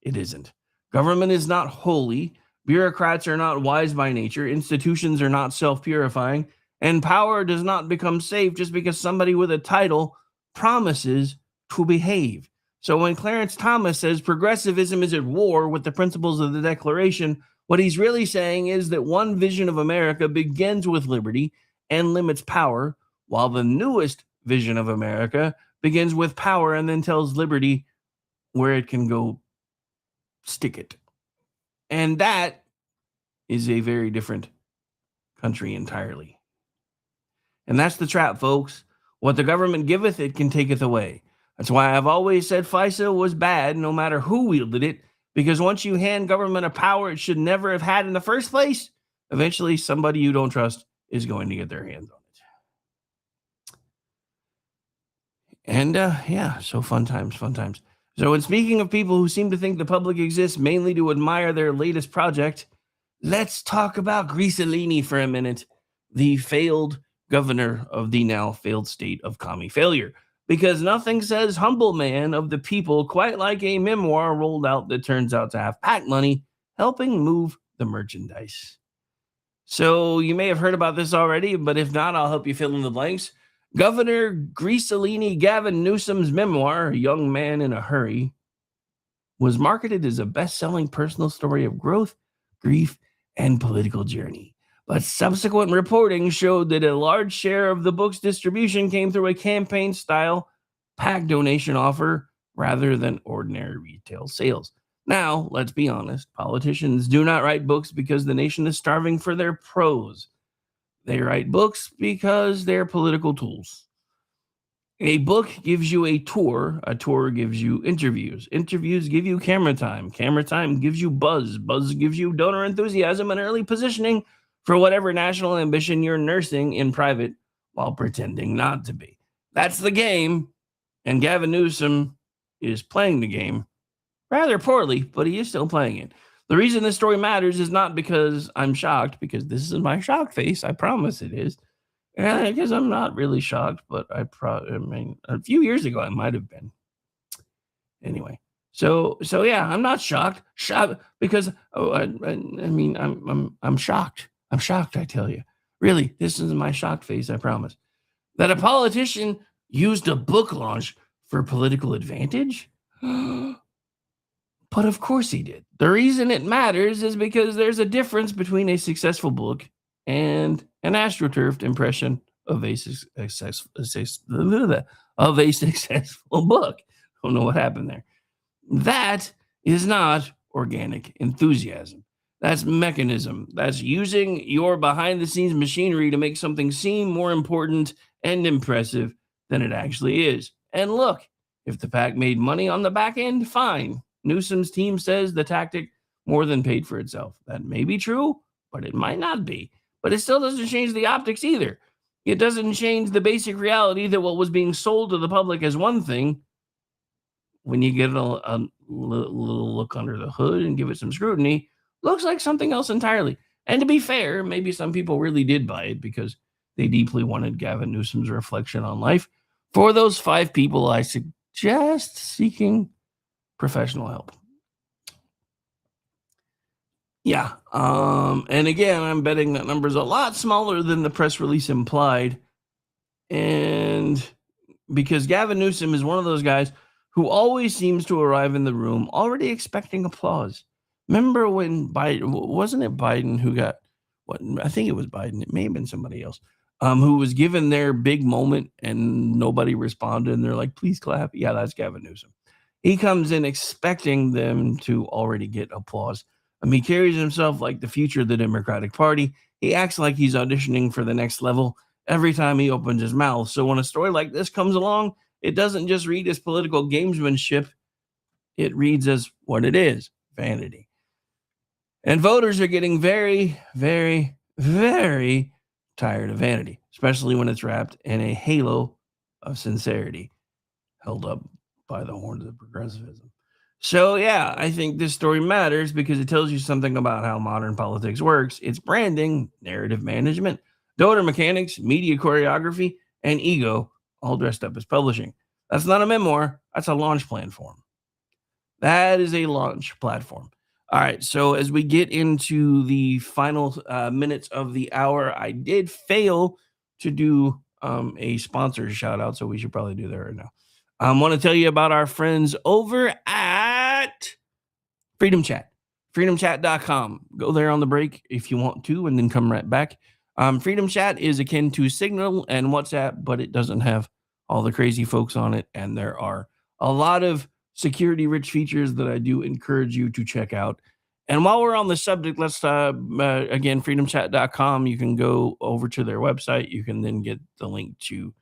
It isn't. Government is not holy. Bureaucrats are not wise by nature. Institutions are not self-purifying. And power does not become safe just because somebody with a title promises to behave. So when Clarence Thomas says progressivism is at war with the principles of the Declaration, what he's really saying is that one vision of America begins with liberty and limits power, while the newest vision of America begins with power and then tells liberty where it can go stick it. And that is a very different country entirely. And that's the trap, folks. What the government giveth, it can taketh away. That's why I've always said FISA was bad, no matter who wielded it, because once you hand government a power it should never have had in the first place, eventually somebody you don't trust is going to get their hands on it. And so fun times. So, in speaking of people who seem to think the public exists mainly to admire their latest project, let's talk about Grisolini for a minute, the failed governor of the now failed state of commie failure. Because nothing says humble man of the people quite like a memoir rolled out that turns out to have PAC money helping move the merchandise. So you may have heard about this already, but if not, I'll help you fill in the blanks. Governor Grisolini Gavin Newsom's memoir, A Young Man in a Hurry, was marketed as a best-selling personal story of growth, grief, and political journey. But subsequent reporting showed that a large share of the book's distribution came through a campaign-style PAC donation offer rather than ordinary retail sales. Now, let's be honest, politicians do not write books because the nation is starving for their prose. They write books because they're political tools. A book gives you a tour gives you interviews give you camera time gives you buzz gives you donor enthusiasm and early positioning for whatever national ambition you're nursing in private while pretending not to be. That's the game, and Gavin Newsom is playing the game rather poorly, but he is still playing it. The reason this story matters is not because I'm shocked, because this is my shocked face. I promise it is. And I guess I'm not really shocked, but I mean, a few years ago I might have been. Anyway, so yeah, I'm not shocked because I'm shocked. I'm shocked, I tell you. Really, this is my shocked face, I promise. That a politician used a book launch for political advantage? But of course he did. The reason it matters is because there's a difference between a successful book and an astroturfed impression of a successful book. Don't know what happened there. That is not organic enthusiasm. That's mechanism. That's using your behind-the-scenes machinery to make something seem more important and impressive than it actually is. And look, if the PAC made money on the back end, fine. Newsom's team says the tactic more than paid for itself. That may be true, but it might not be. But it still doesn't change the optics either. It doesn't change the basic reality that what was being sold to the public as one thing, when you get a little look under the hood and give it some scrutiny, looks like something else entirely. And to be fair, maybe some people really did buy it because they deeply wanted Gavin Newsom's reflection on life. For those 5 people, I suggest seeking professional help. Yeah. And again, I'm betting that number's a lot smaller than the press release implied. And because Gavin Newsom is one of those guys who always seems to arrive in the room already expecting applause. Remember when Biden, wasn't it Biden who got what? I think it was Biden. It may have been somebody else who was given their big moment and nobody responded. And they're like, please clap. Yeah, that's Gavin Newsom. He comes in expecting them to already get applause. He carries himself like the future of the Democratic Party. He acts like he's auditioning for the next level every time he opens his mouth. So when a story like this comes along, it doesn't just read as political gamesmanship. It reads as what it is, vanity. And voters are getting very, very, very tired of vanity, especially when it's wrapped in a halo of sincerity held up by the horns of progressivism. So, yeah, I think this story matters because it tells you something about how modern politics works. It's branding, narrative management, donor mechanics, media choreography, and ego all dressed up as publishing. That's not a memoir. That's a launch platform. That is a launch platform. All right, so as we get into the final minutes of the hour, I did fail to do a sponsor shout out, so we should probably do that right now. I want to tell you about our friends over at Freedom Chat, freedomchat.com. Go there on the break if you want to, and then come right back. Freedom Chat is akin to Signal and WhatsApp, but it doesn't have all the crazy folks on it, and there are a lot of security-rich features that I do encourage you to check out. And while we're on the subject, let's, again, freedomchat.com. You can go over to their website. You can then get the link to,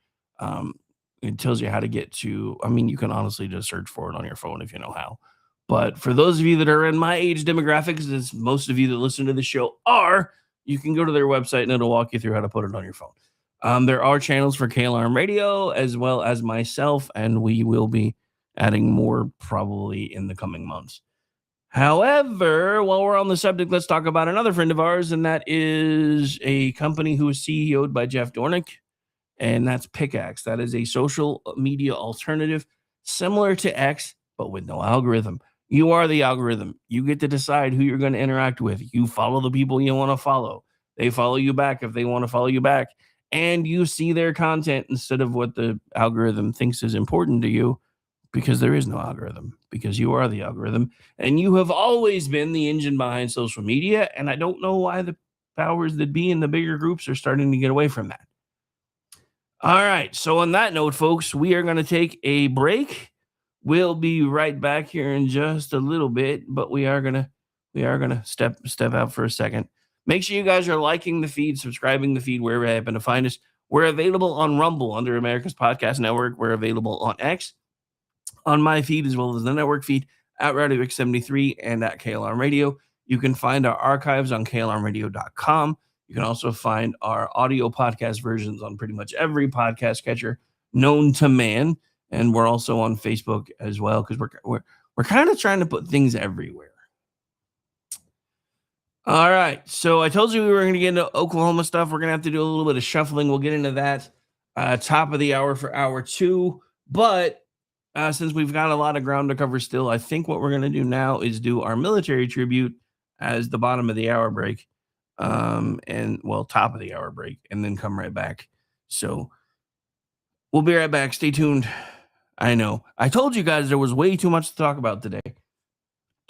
it tells you how to get to, you can honestly just search for it on your phone if you know how. But for those of you that are in my age demographics, as most of you that listen to the show are, you can go to their website and it'll walk you through how to put it on your phone. There are channels for K-Alarm Radio as well as myself, and we will be adding more probably in the coming months. However, while we're on the subject, let's talk about another friend of ours, and that is a company who is CEO'd by Jeff Dornick, and that's Pickaxe. That is a social media alternative similar to X, but with no algorithm. You are the algorithm. You get to decide who you're going to interact with. You follow the people you want to follow. They follow you back if they want to follow you back. And you see their content instead of what the algorithm thinks is important to you, because there is no algorithm, because you are the algorithm. And you have always been the engine behind social media. And I don't know why the powers that be in the bigger groups are starting to get away from that. All right. So on that note, folks, we are going to take a break. We'll be right back here in just a little bit, but we are gonna step out for a second. Make sure you guys are liking the feed, subscribing the feed wherever you happen to find us. We're available on Rumble under America's Podcast Network. We're available on X, on my feed, as well as the network feed at Radio X73 and at KLRM Radio. You can find our archives on klrmradio.com. You can also find our audio podcast versions on pretty much every podcast catcher known to man. And we're also on Facebook as well, because we're kind of trying to put things everywhere. All right. So I told you we were going to get into Oklahoma stuff. We're going to have to do a little bit of shuffling. We'll get into that top of the hour for hour 2. But since we've got a lot of ground to cover still, I think what we're going to do now is do our military tribute as the bottom of the hour break. Top of the hour break, and then come right back. So we'll be right back. Stay tuned. I know. I told you guys there was way too much to talk about today.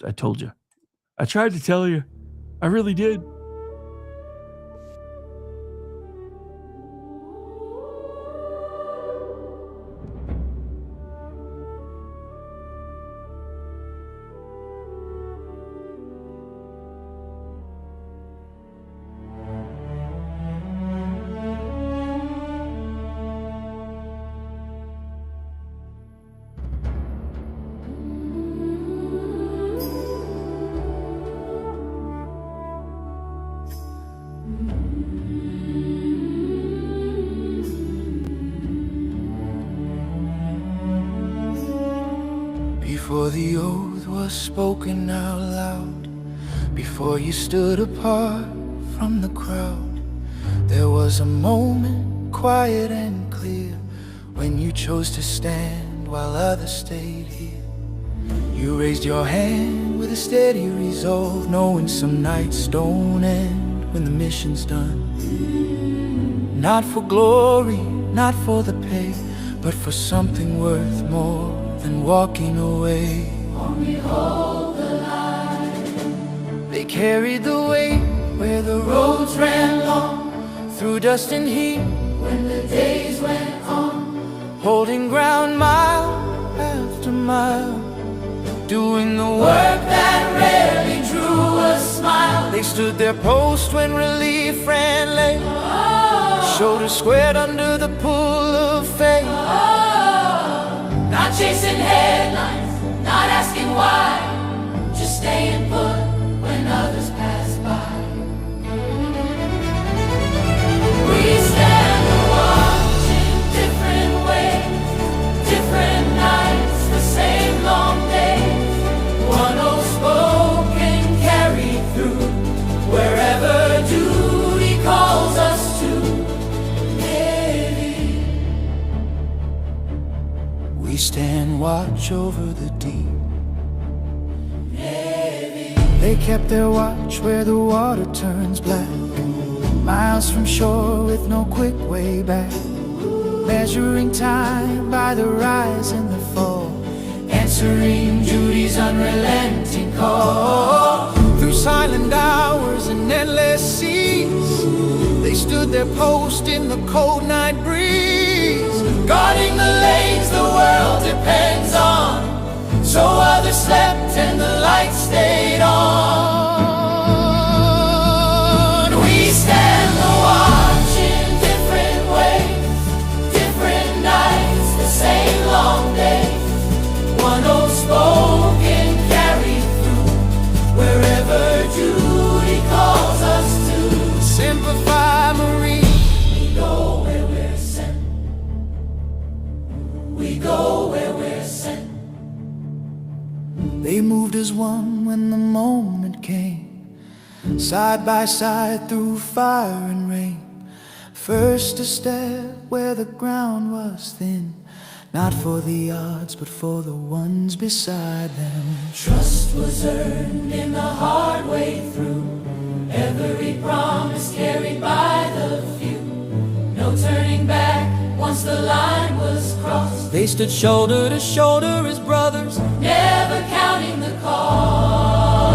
I told you. I tried to tell you. I really did. Before the oath was spoken out loud, before you stood apart from the crowd, there was a moment, quiet and clear, when you chose to stand while others stayed here. You raised your hand with a steady resolve, knowing some nights don't end when the mission's done. Not for glory, not for the pay, but for something worth more than walking away. Only hold the line. They carried the weight where the roads ran long, through dust and heat when the days went on, holding ground mile after mile, doing the work that rarely drew a smile. They stood their post when relief ran late, shoulders squared under the pull of fate. Not chasing headlines, not asking why, just staying put when others pass by. We stand the watch in different ways, different nights, the same long days. One old spoken carried through, wherever duty calls us to. We stand watch over the deep. Navy. They kept their watch where the water turns black, miles from shore with no quick way back, measuring time by the rise and the fall, answering duty's unrelenting call. Through silent hours and endless seas, they stood their post in the cold night breeze, guarding the lanes the world depends on, so others slept and the light stayed on. We stand the watch in different ways, different nights, the same long days. One old spoken carried through, wherever duty calls us to. Simplify Marine, we go where we're sent. We go where we're sent. They moved as one when the moment came, side by side through fire and rain. First a step where the ground was thin, not for the odds but for the ones beside them. Trust was earned in the hard way through, every promise carried by the few. No turning back once the line was crossed. They stood shoulder to shoulder as brothers, never counting the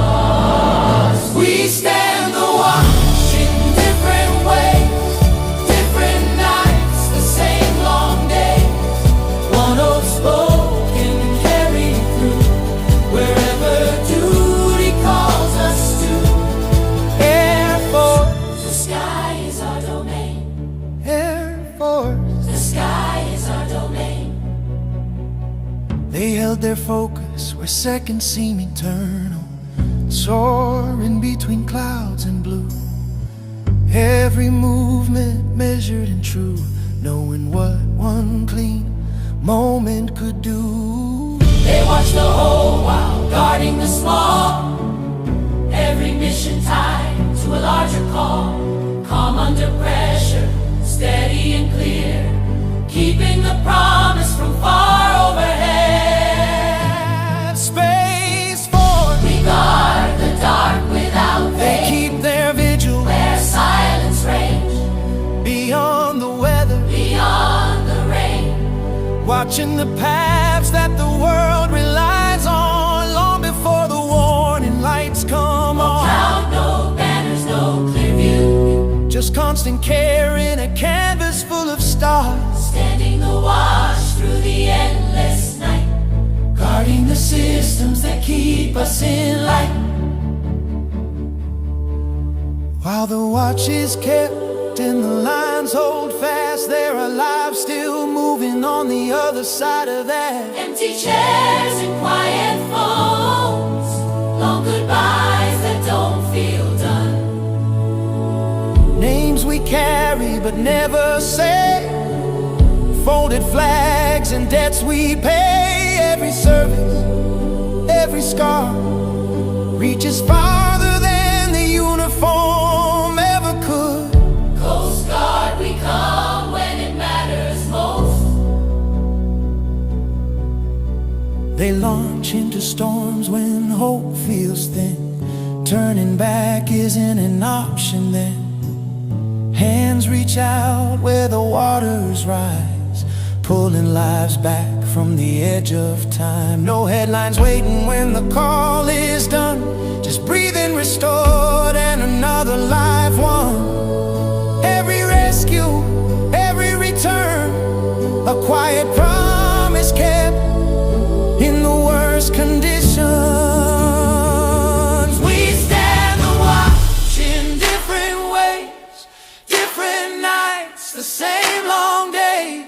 cost. We stand the watch in different ways, different nights, the same long days. One old spoken carried through, wherever duty calls us to. Air Force, the sky is our domain. Air Force, the sky is our domain. They held their focus where seconds seem eternal, soaring between clouds and blue. Every movement measured and true, knowing what one clean moment could do. They watched the whole while guarding the small, every mission tied to a larger call. Calm under pressure, steady and clear, keeping the promise from far overhead. Space Force, we guard the dark without they faith. keep their vigil where silence reigns, beyond the weather, beyond the rain. watching the paths that the world relies on, long before the warning lights come on. Cloud, no banners, no clear view, just constant care in a canvas full of stars. Standing the watch through the endless night, guarding the systems that keep us in light. While the watch is kept and the lines hold fast, they're alive, still moving on the other side of that. Empty chairs and quiet phones, long goodbyes that don't feel done. Names we carry but never say, folded flags and debts we pay. Every service, every scar reaches farther than the uniform ever could. Coast Guard, we come when it matters most. They launch into storms when hope feels thin. Turning back isn't an option then. Hands reach out where the waters rise, pulling lives back from the edge of time. No headlines waiting when the call is done, just breathing restored and another life won. Every rescue, every return, a quiet promise kept in the worst conditions. We stand the watch in different ways, different nights, the same long days.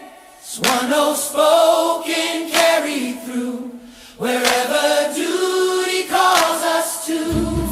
One old spoken carried through, wherever duty calls us to.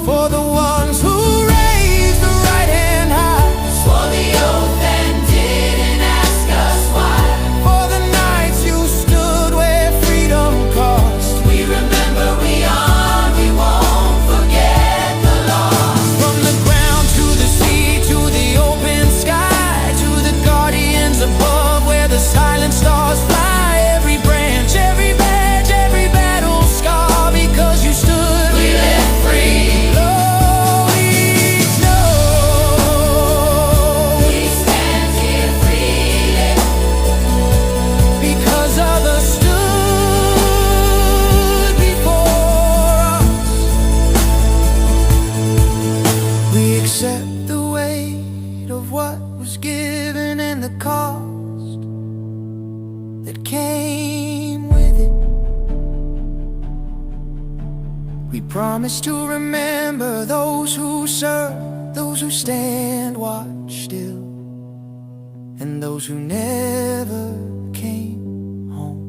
For the ones who raised the right hand high, swore the oath and didn't ask us why. for the nights you stood where freedom cost. We remember, we honor, we won't forget the loss. From the ground to the sea, to the open sky, to the guardians above where the silent stars fly. Every branch, every badge, every battle scar, because you stood. We live free. Lord, we know. We stand here freely, Because others stood before us. We accept the weight of what was given and the cost that came with it. We promise to remember those who serve, those who stand watch still, and those who never came home.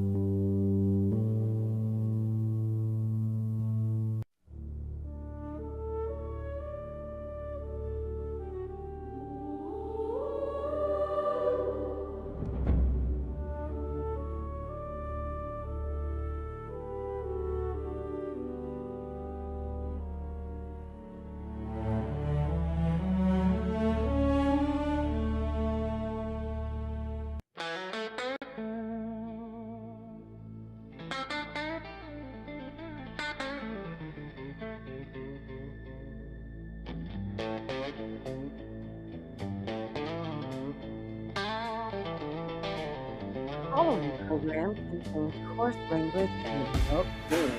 program contains coarse language and adult themes.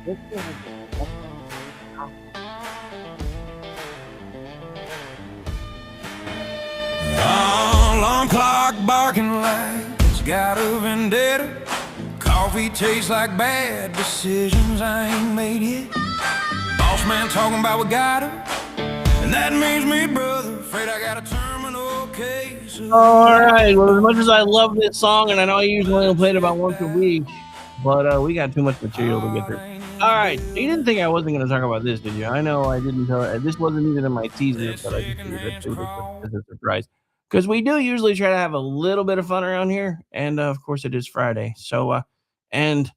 Listener discretion. Long clock barking like it's got a vendetta. Coffee tastes like bad decisions I ain't made yet. Boss man talking about we got her, and that means me, brother. Afraid I got a terminal case. All right. Well, as much as I love this song, and I know I usually only play it about once a week, but we got too much material to get through. All right. You didn't think I wasn't going to talk about this, did you? I know I didn't tell. This wasn't even in my teaser, but I just figured it as a surprise. Because we do usually try to have a little bit of fun around here. And, of course, it is Friday. So, and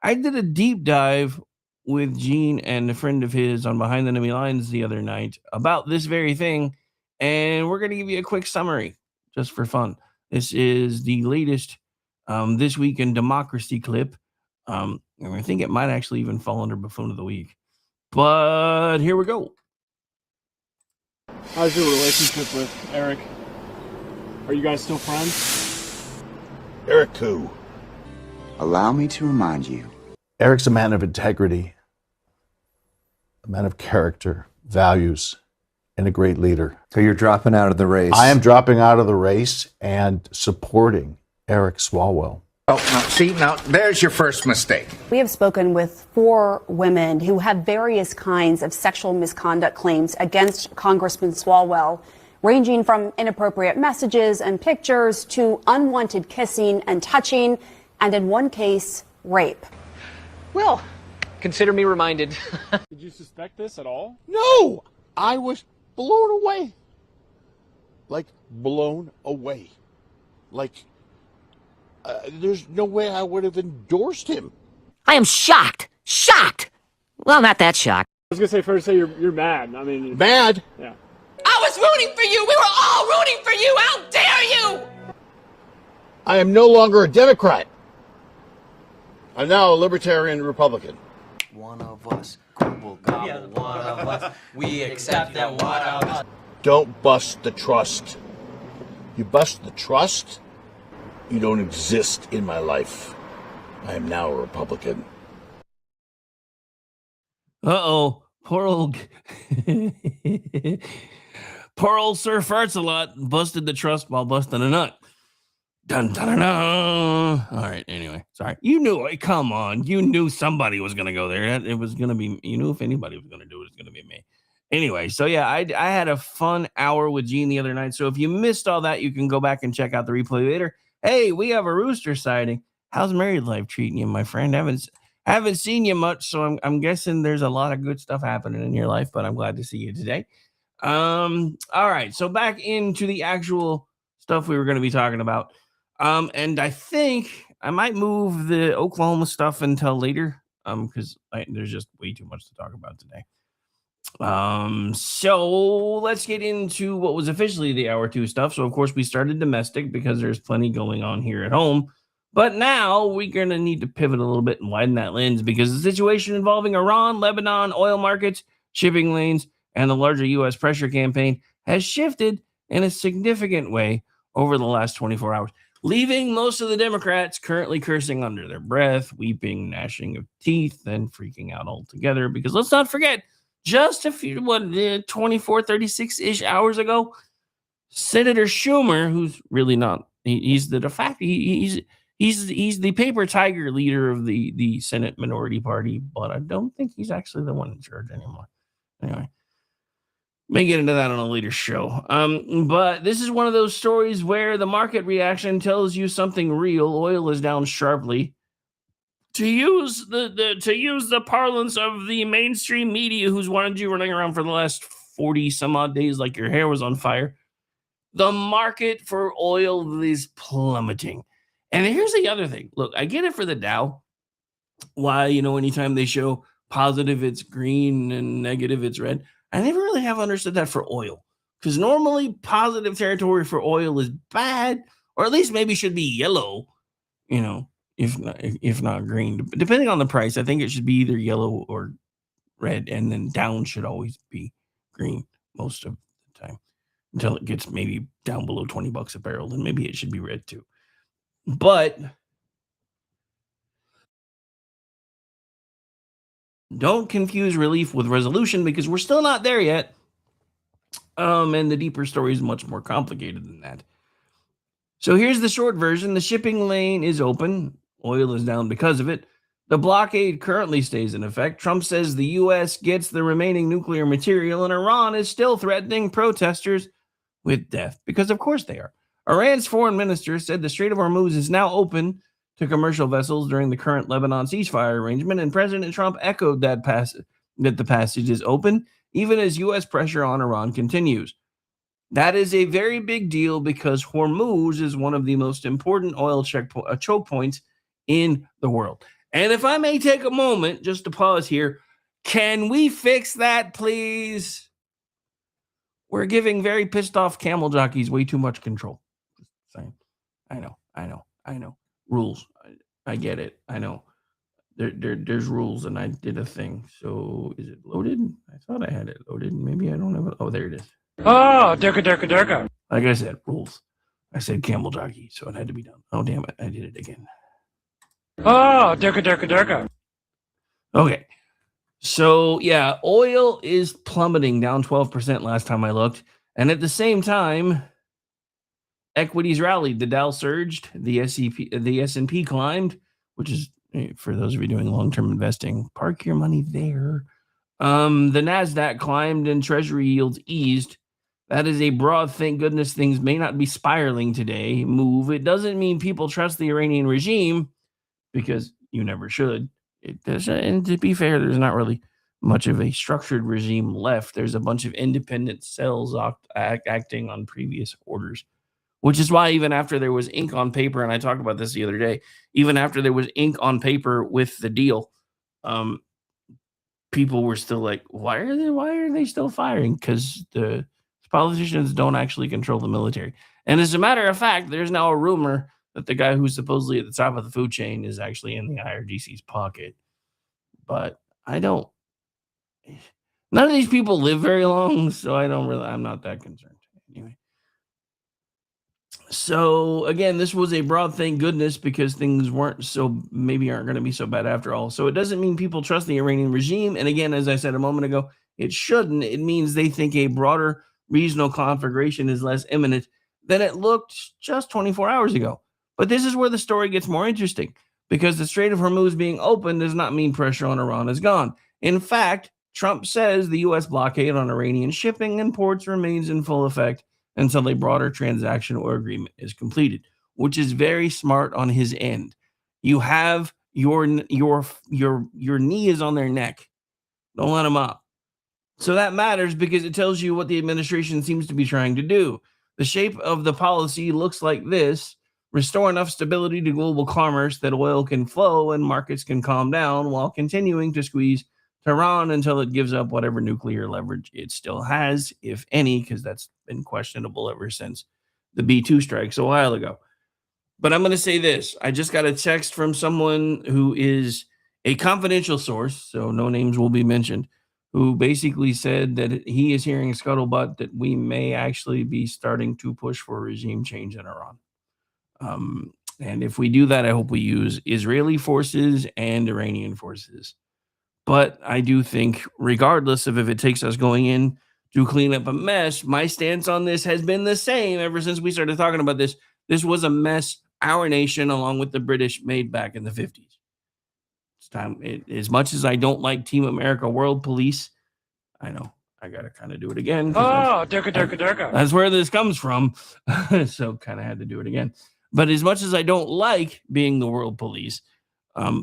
I did a deep dive with Gene and a friend of his on Behind the Enemy Lines the other night about this very thing. And we're going to give you a quick summary just for fun. This is the latest This Week in Democracy clip. And I think it might actually even fall under Buffoon of the Week. But here we go. How's your relationship with Eric? Are you guys still friends? Eric who? Allow me to remind you. Eric's a man of integrity, a man of character, values, and a great leader. So you're dropping out of the race? I am dropping out of the race and supporting Eric Swalwell. Oh, now, there's your first mistake. We have spoken with 4 women who have various kinds of sexual misconduct claims against Congressman Swalwell, ranging from inappropriate messages and pictures to unwanted kissing and touching, and in one case, rape. Well, consider me reminded. Did you suspect this at all? No! I was blown away. Like, blown away. Like, there's no way I would have endorsed him. I am shocked. Shocked! Well, not that shocked. I was going to say, fair to say you're mad. I mean... Mad? Yeah. I was rooting for you. We were all rooting for you. How dare you? I am no longer a Democrat. I'm now a libertarian Republican. One of us, gobble, gobble, one of us. We accept that one of us. Don't bust the trust. You bust the trust, you don't exist in my life. I am now a Republican. Uh-oh. Poor old Sir Farts-a-Lot busted the trust while busting a nut. Dun, dun, dun, dun. All right, anyway. Sorry. You knew it. Come on. You knew somebody was going to go there. It was going to be, you knew if anybody was going to do it, it's going to be me. Anyway, so yeah, I had a fun hour with Gene the other night. So if you missed all that, you can go back and check out the replay later. Hey, we have a rooster sighting. How's married life treating you, my friend? Haven't seen you much, so I'm guessing there's a lot of good stuff happening in your life, but I'm glad to see you today. All right, so back into the actual stuff we were going to be talking about. And I think I might move the Oklahoma stuff until later, because there's just way too much to talk about today. So let's get into what was officially the hour 2 stuff. So of course we started domestic because there's plenty going on here at home, but now we're going to need to pivot a little bit and widen that lens because the situation involving Iran, Lebanon, oil markets, shipping lanes, and the larger U.S. pressure campaign has shifted in a significant way over the last 24 hours, leaving most of the Democrats currently cursing under their breath, weeping, gnashing of teeth, and freaking out altogether. Because let's not forget, just a few, 24, 36-ish hours ago, Senator Schumer, who's really not, he's the de facto, he's the paper tiger leader of the Senate minority party, but I don't think he's actually the one in charge anymore. Anyway, may get into that on a later show. But this is one of those stories where the market reaction tells you something real. Oil is down sharply. To use the parlance of the mainstream media who's wanted you running around for the last 40 some odd days like your hair was on fire, the market for oil is plummeting. And here's the other thing. Look, I get it for the Dow. Why, anytime they show positive, it's green, and negative, it's red. I never really have understood that for oil. Because normally positive territory for oil is bad, or at least maybe should be yellow, if not green. Depending on the price, I think it should be either yellow or red, and then down should always be green most of the time until it gets maybe down below $20 a barrel, and maybe it should be red too. But Don't confuse relief with resolution because we're still not there yet. And the deeper story is much more complicated than that. So here's the short version. The shipping lane is open. Oil is down because of it. The blockade currently stays in effect. Trump says the U.S. gets the remaining nuclear material, and Iran is still threatening protesters with death, because of course they are. Iran's foreign minister said the Strait of Hormuz is now open to commercial vessels during the current Lebanon ceasefire arrangement, and President Trump echoed that the passage is open, even as U.S. pressure on Iran continues. That is a very big deal because Hormuz is one of the most important oil choke points in the world. And if I may take a moment just to pause here, can we fix that, please? We're giving very pissed off camel jockeys way too much control. Just saying. I know. Rules. I get it. I know. There's rules, and I did a thing. So is it loaded? I thought I had it loaded. Maybe I don't have it. Oh, there it is. Oh, durka. Like I said, rules. I said camel jockey, so it had to be done. Oh, damn it. I did it again. Oh, durka. Okay. So, yeah, oil is plummeting, down 12% last time I looked. And at the same time, equities rallied. The Dow surged. The S&P climbed, which is, for those of you doing long-term investing, park your money there. The NASDAQ climbed and Treasury yields eased. That is a broad, thank goodness things may not be spiraling today, move. It doesn't mean people trust the Iranian regime, because you never should. And to be fair, there's not really much of a structured regime left. There's a bunch of independent cells acting on previous orders, which is why even after there was ink on paper, and I talked about this the other day, even after there was ink on paper with the deal, people were still like, why are they still firing? Because the politicians don't actually control the military. And as a matter of fact, there's now a rumor that the guy who's supposedly at the top of the food chain is actually in the IRGC's pocket. But none of these people live very long, so I'm not that concerned. Anyway. So again, this was a broad thank goodness because things aren't going to be so bad after all. So it doesn't mean people trust the Iranian regime. And again, as I said a moment ago, it shouldn't. It means they think a broader regional conflagration is less imminent than it looked just 24 hours ago. But this is where the story gets more interesting, because the Strait of Hormuz being open does not mean pressure on Iran is gone. In fact, Trump says the U.S. blockade on Iranian shipping and ports remains in full effect until a broader transaction or agreement is completed, which is very smart on his end. You have your knee is on their neck. Don't let them up. So that matters because it tells you what the administration seems to be trying to do. The shape of the policy looks like this: restore enough stability to global commerce that oil can flow and markets can calm down, while continuing to squeeze Tehran until it gives up whatever nuclear leverage it still has, if any, because that's been questionable ever since the B-2 strikes a while ago. But I'm going to say this. I just got a text from someone who is a confidential source, so no names will be mentioned, who basically said that he is hearing scuttlebutt that we may actually be starting to push for regime change in Iran. And if we do that, I hope we use Israeli forces and Iranian forces. But I do think, regardless of if it takes us going in to clean up a mess, my stance on this has been the same ever since we started talking about this. This was a mess our nation, along with the British, made back in the 50s. It's time. As much as I don't like Team America World Police, I know I got to kind of do it again. Oh, durka. That's where this comes from. So kind of had to do it again. But as much as I don't like being the world police,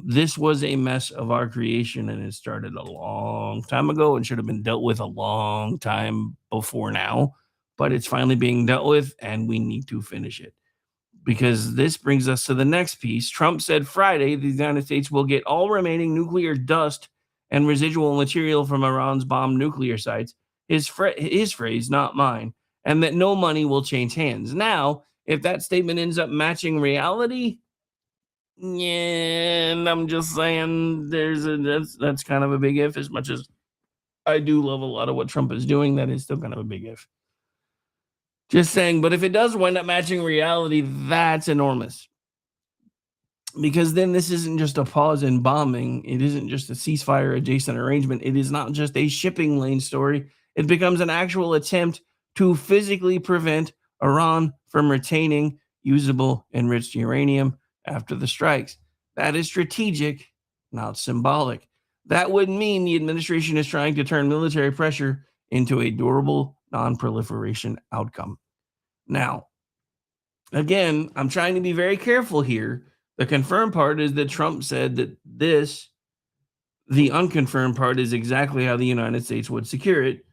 this was a mess of our creation, and it started a long time ago and should have been dealt with a long time before now. But it's finally being dealt with, and we need to finish it. Because this brings us to the next piece. Trump said Friday the United States will get all remaining nuclear dust and residual material from Iran's bombed nuclear sites. His phrase, not mine, and that no money will change hands. Now, if that statement ends up matching reality, yeah, and I'm just saying that's kind of a big if. As much as I do love a lot of what Trump is doing, that is still kind of a big if. Just saying, but if it does wind up matching reality, that's enormous. Because then this isn't just a pause in bombing. It isn't just a ceasefire adjacent arrangement. It is not just a shipping lane story. It becomes an actual attempt to physically prevent Iran from retaining usable enriched uranium after the strikes. That is strategic, not symbolic. That would mean the administration is trying to turn military pressure into a durable non-proliferation outcome. Now, again, I'm trying to be very careful here. The confirmed part is that Trump said that the unconfirmed part is exactly how the United States would secure it,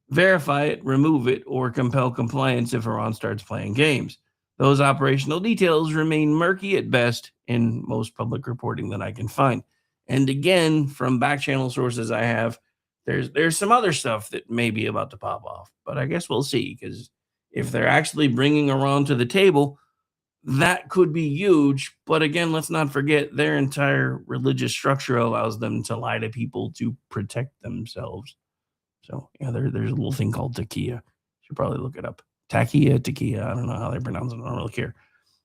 verify it, remove it, or compel compliance if Iran starts playing games. Those operational details remain murky at best in most public reporting that I can find. And again, from back channel sources I have, there's some other stuff that may be about to pop off, but I guess we'll see, because if they're actually bringing Iran to the table, that could be huge. But again, let's not forget their entire religious structure allows them to lie to people to protect themselves. So yeah, there's a little thing called taqiyya. Should probably look it up. Taqiyya. I don't know how they pronounce it. I don't really care.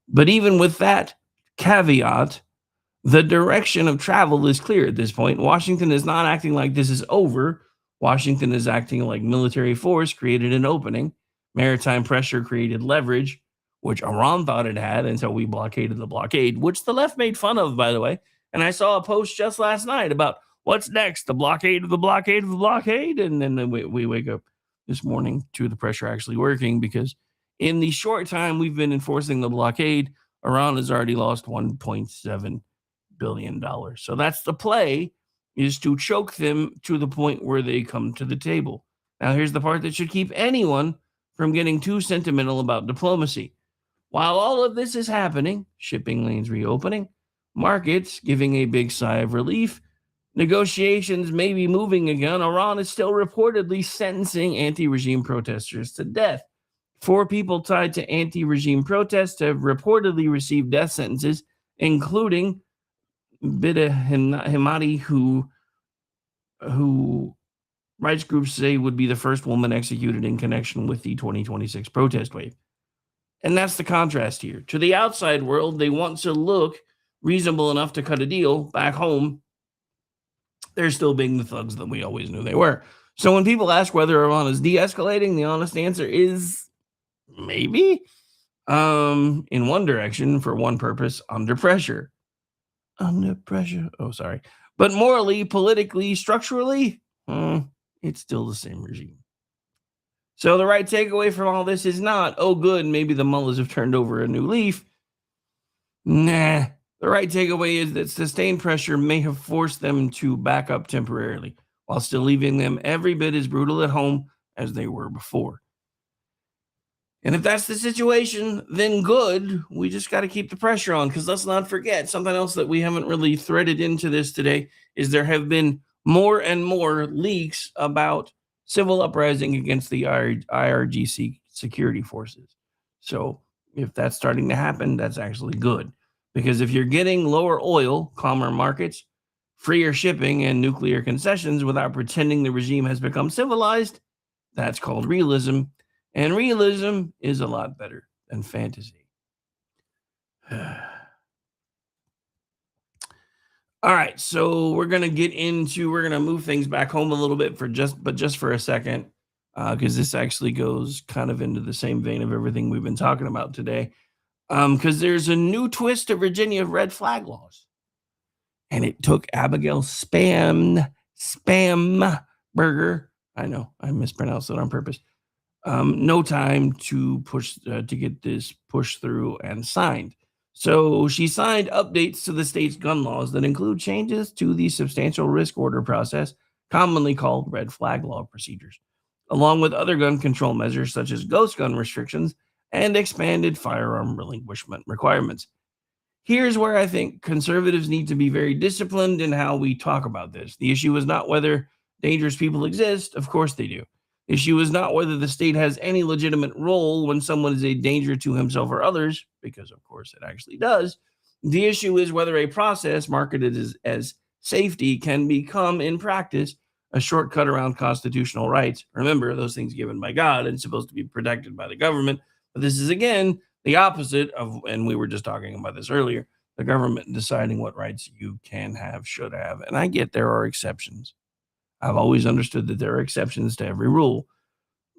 But even with that caveat, the direction of travel is clear at this point. Washington is not acting like this is over. Washington is acting like military force created an opening. Maritime pressure created leverage, which Iran thought it had until we blockaded the blockade, which the left made fun of, by the way. And I saw a post just last night about what's next, the blockade of the blockade of the blockade. And then we wake up this morning to the pressure actually working, because in the short time we've been enforcing the blockade, Iran has already lost $1.7 billion. So that's the play, is to choke them to the point where they come to the table. Now, here's the part that should keep anyone from getting too sentimental about diplomacy. While all of this is happening, shipping lanes reopening, markets giving a big sigh of relief, negotiations may be moving again, Iran is still reportedly sentencing anti-regime protesters to death. 4 people tied to anti-regime protests have reportedly received death sentences, including Bida Himadi, who rights groups say would be the first woman executed in connection with the 2026 protest wave. And that's the contrast here. To the outside world, they want to look reasonable enough to cut a deal. Back home, they're still being the thugs that we always knew they were. So when people ask whether Iran is de-escalating, the honest answer is maybe. In one direction, for one purpose, under pressure. Under pressure. Oh, sorry. But morally, politically, structurally, it's still the same regime. So the right takeaway from all this is not, oh, good, maybe the mullahs have turned over a new leaf. Nah. The right takeaway is that sustained pressure may have forced them to back up temporarily, while still leaving them every bit as brutal at home as they were before. And if that's the situation, then good. We just got to keep the pressure on, because let's not forget, something else that we haven't really threaded into this today is there have been more and more leaks about civil uprising against the IRGC security forces. So if that's starting to happen, that's actually good. Because if you're getting lower oil, calmer markets, freer shipping, and nuclear concessions without pretending the regime has become civilized, that's called realism. And realism is a lot better than fantasy. All right, so we're going to move things back home a little bit just for a second, because this actually goes kind of into the same vein of everything we've been talking about today. Because there's a new twist to Virginia red flag laws. And it took Abigail Spamberger, I know, I mispronounced it on purpose, no time to get this pushed through and signed. So she signed updates to the state's gun laws that include changes to the substantial risk order process, commonly called red flag law procedures, along with other gun control measures such as ghost gun restrictions and expanded firearm relinquishment requirements. Here's where I think conservatives need to be very disciplined in how we talk about this. The issue is not whether dangerous people exist. Of course they do. The issue is not whether the state has any legitimate role when someone is a danger to himself or others, because of course it actually does. The issue is whether a process marketed as safety can become, in practice, a shortcut around constitutional rights. Remember, those things given by God and supposed to be protected by the government. But this is, again, the opposite of, and we were just talking about this earlier, the government deciding what rights you can have, should have. And I get there are exceptions. I've always understood that there are exceptions to every rule.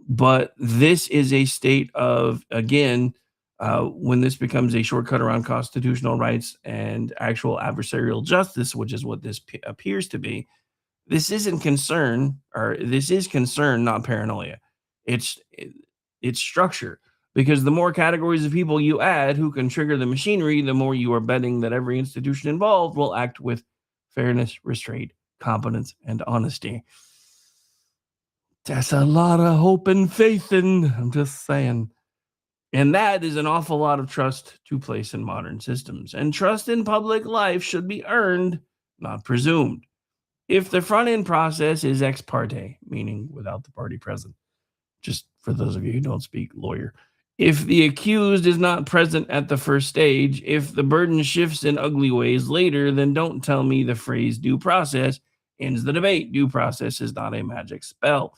But this is a state of, again, when this becomes a shortcut around constitutional rights and actual adversarial justice, which is what this appears to be, this isn't concern, or this is concern, not paranoia. It's structure. Because the more categories of people you add who can trigger the machinery, the more you are betting that every institution involved will act with fairness, restraint, competence, and honesty. That's a lot of hope and faith in, I'm just saying. And that is an awful lot of trust to place in modern systems. And trust in public life should be earned, not presumed. If the front end process is ex parte, meaning without the party present, just for those of you who don't speak lawyer, if the accused is not present at the first stage, if the burden shifts in ugly ways later, then don't tell me the phrase due process ends the debate. Due process is not a magic spell.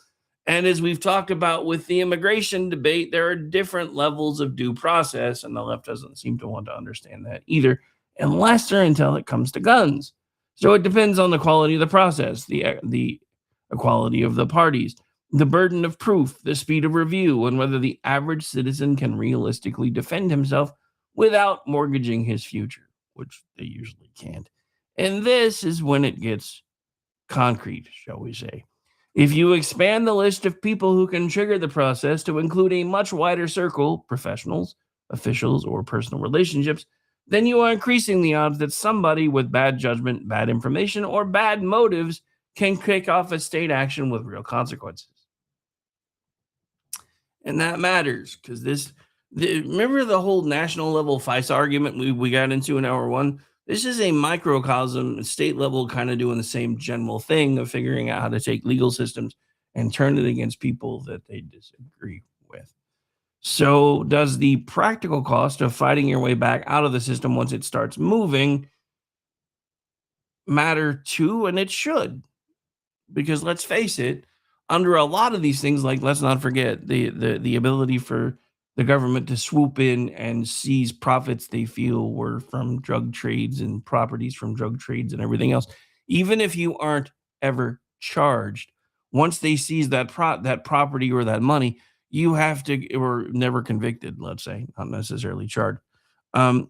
And as we've talked about with the immigration debate, there are different levels of due process, and the left doesn't seem to want to understand that either, unless or until it comes to guns. So it depends on the quality of the process, the equality of the parties, the burden of proof, the speed of review, and whether the average citizen can realistically defend himself without mortgaging his future, which they usually can't. And this is when it gets concrete, shall we say. If you expand the list of people who can trigger the process to include a much wider circle, professionals, officials, or personal relationships, then you are increasing the odds that somebody with bad judgment, bad information, or bad motives can kick off a state action with real consequences. And that matters because remember the whole national level FISA argument we got into in hour one? This is a microcosm, state level, kind of doing the same general thing of figuring out how to take legal systems and turn it against people that they disagree with. So does the practical cost of fighting your way back out of the system once it starts moving matter too? And it should. Because let's face it, under a lot of these things, like let's not forget the ability for the government to swoop in and seize profits they feel were from drug trades and properties from drug trades and everything else. Even if you aren't ever charged, once they seize that property or that money, you have to, or never convicted, let's say, not necessarily charged.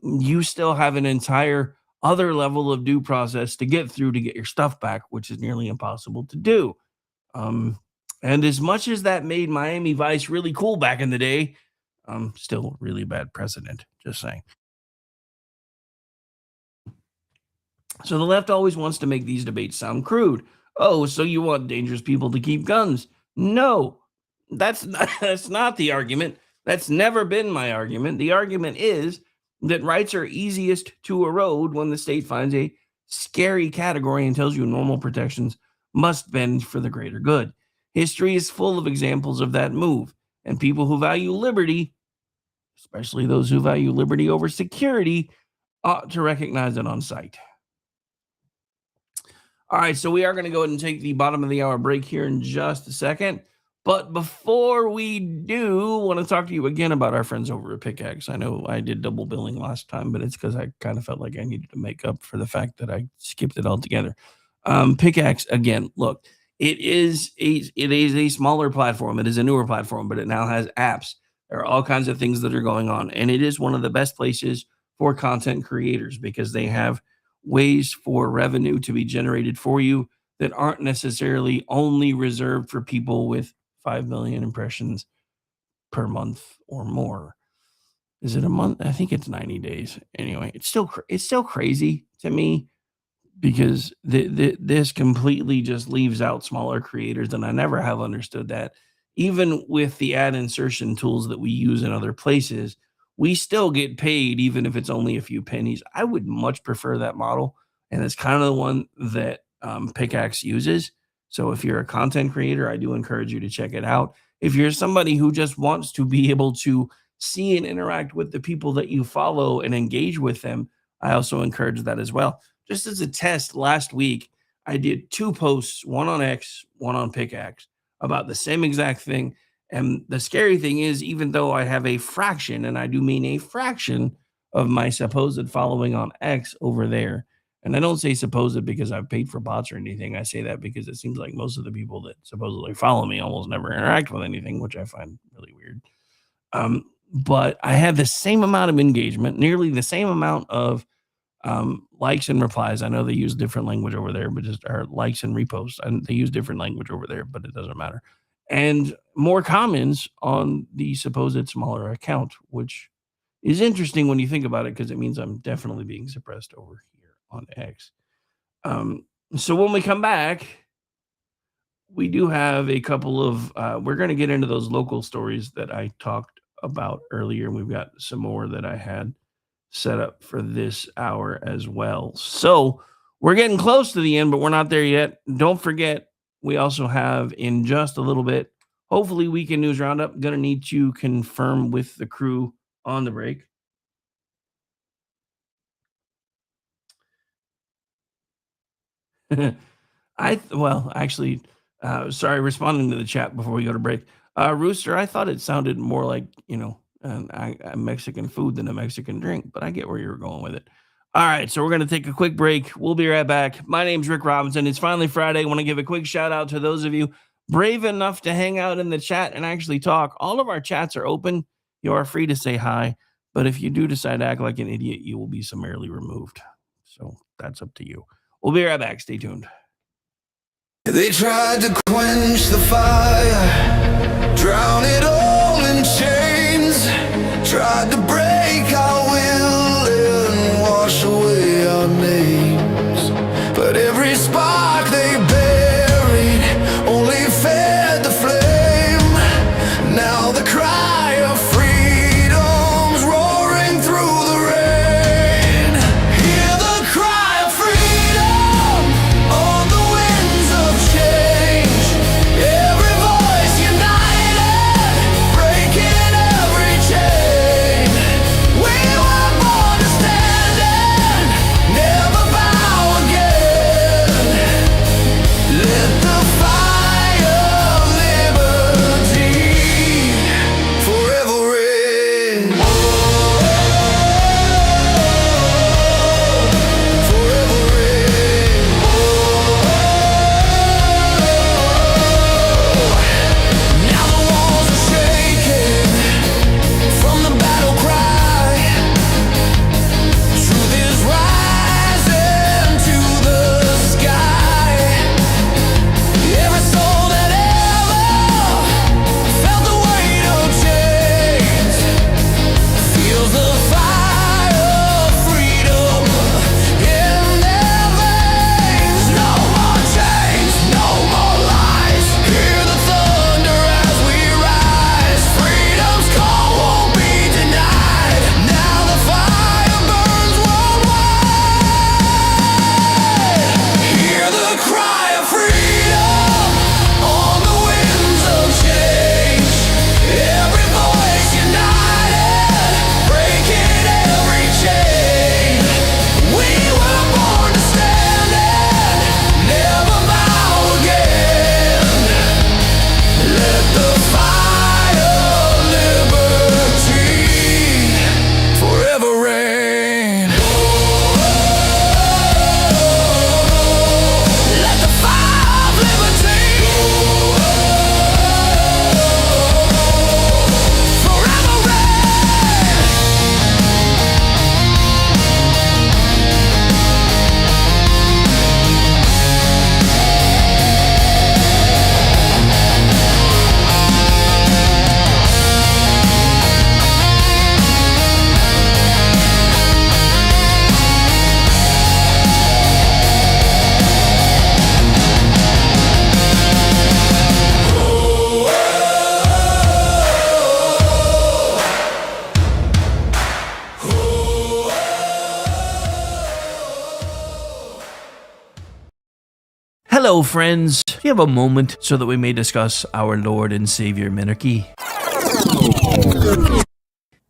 You still have an entire other level of due process to get through to get your stuff back, which is nearly impossible to do. And as much as that made Miami Vice really cool back in the day, still really bad precedent, just saying. So the left always wants to make these debates sound crude. Oh, so you want dangerous people to keep guns? No, that's not the argument. That's never been my argument. The argument is that rights are easiest to erode when the state finds a scary category and tells you normal protections must bend for the greater good. History is full of examples of that move, and people who value liberty, especially those who value liberty over security, ought to recognize it on sight. All right, so we are going to go ahead and take the bottom of the hour break here in just a second. But before we do, I want to talk to you again about our friends over at Pickaxe. I know I did double billing last time, but it's because I kind of felt like I needed to make up for the fact that I skipped it altogether. Pickaxe, again, look, it is a smaller platform. It is a newer platform, but it now has apps. There are all kinds of things that are going on, and it is one of the best places for content creators because they have ways for revenue to be generated for you that aren't necessarily only reserved for people with 5 million impressions per month or more. Is it a month? I think it's 90 days. Anyway, it's still crazy to me because this completely just leaves out smaller creators, and I never have understood that. Even with the ad insertion tools that we use in other places, we still get paid even if it's only a few pennies. I would much prefer that model, and it's kind of the one that Pickaxe uses. So if you're a content creator, I do encourage you to check it out. If you're somebody who just wants to be able to see and interact with the people that you follow and engage with them, I also encourage that as well. Just as a test, last week, I did 2 posts, one on X, one on Pickaxe, about the same exact thing. And the scary thing is, even though I have a fraction, and I do mean a fraction, of my supposed following on X over there. And I don't say supposed because I've paid for bots or anything. I say that because it seems like most of the people that supposedly follow me almost never interact with anything, which I find really weird. But I have the same amount of engagement, nearly the same amount of likes and replies. I know they use different language over there, but just our likes and reposts. And they use different language over there, but it doesn't matter. And more comments on the supposed smaller account, which is interesting when you think about it, because it means I'm definitely being suppressed over here on X. So when we come back, we do have a couple of, we're going to get into those local stories that I talked about earlier. We've got some more that I had set up for this hour as well. So we're getting close to the end, but we're not there yet. Don't forget, we also have in just a little bit, hopefully Weekend News Roundup. Going to need to confirm with the crew on the break. Sorry, responding to the chat before we go to break. Rooster, I thought it sounded more like, a Mexican food than a Mexican drink, but I get where you were going with it. All right, so we're going to take a quick break. We'll be right back. My name's Rick Robinson. It's finally Friday. I want to give a quick shout out to those of you brave enough to hang out in the chat and actually talk. All of our chats are open. You are free to say hi, but if you do decide to act like an idiot, you will be summarily removed. So that's up to you. We'll be right back. Stay tuned. They tried to quench the fire, drown it all in chains, tried to break our will and wash away our names. But every spark they buried only fed the flame. Now the cry of freedom's roaring through the rain. Hear the cry of freedom on the winds of change. Every voice united, breaking every chain. We were born to stand and never bow again. Let the fire of liberty forever reign. Forever reign. Now the walls are shaking from the battle cry. Truth is rising to the sky. Every soul that ever felt the weight of chains feels the fire of freedom in their veins. No more chains, no more lies. Hear the thunder as we rise. Freedom's call won't be denied. Now the fire burns worldwide. Hear the cry of freedom on the winds of change. Every voice united, breaking every chain. We were born to stand and never bow again. Let the fire of liberty forever reign. Let the fire of liberty forever reign. Hello, friends. Do you have a moment so that we may discuss our Lord and Savior Minarchy?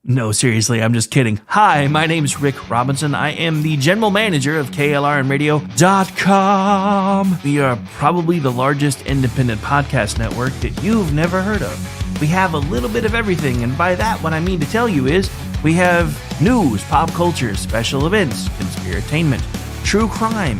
No, seriously, I'm just kidding. Hi, my name's Rick Robinson. I am the general manager of KLRNradio.com. We are probably the largest independent podcast network that you've never heard of. We have a little bit of everything, and by that, what I mean to tell you is We have news, pop culture, special events, conspiratainment, true crime,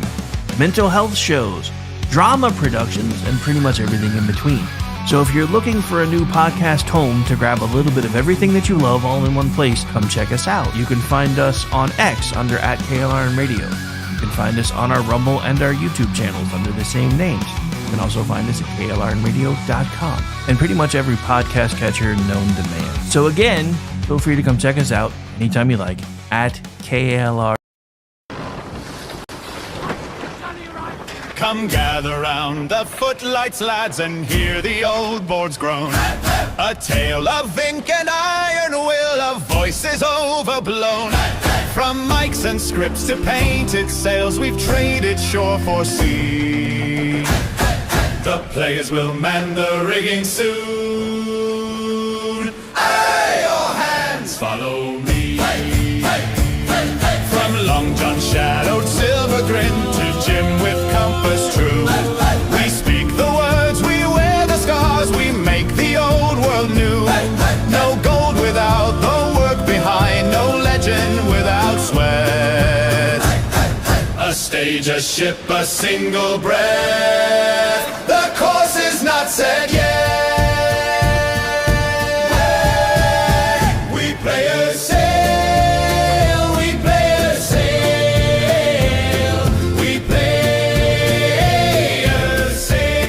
mental health shows, drama productions, and pretty much everything in between. So if you're looking for a new podcast home to grab a little bit of everything that you love all in one place, come check us out. You can find us on X under @KLRN Radio. You can find us on our Rumble and our YouTube channels under the same names. You can also find us at klrnradio.com and pretty much every podcast catcher known to man. So again, feel free to come check us out anytime you like at KLR. Come gather round the footlights, lads, and hear the old boards groan. A tale of ink and iron will, of voices overblown. From mics and scripts to painted sails, we've traded shore for sea. The players will man the rigging soon. Aye, your hands, follow me. From Long John shadowed silver grin to Jim with compass true. We speak the words, we wear the scars, we make the old world new. No gold without the work behind, no legend without sweat. A stage, a ship, a single breath. The course is not set yet. We play a sail, we play a sail, we play a sail.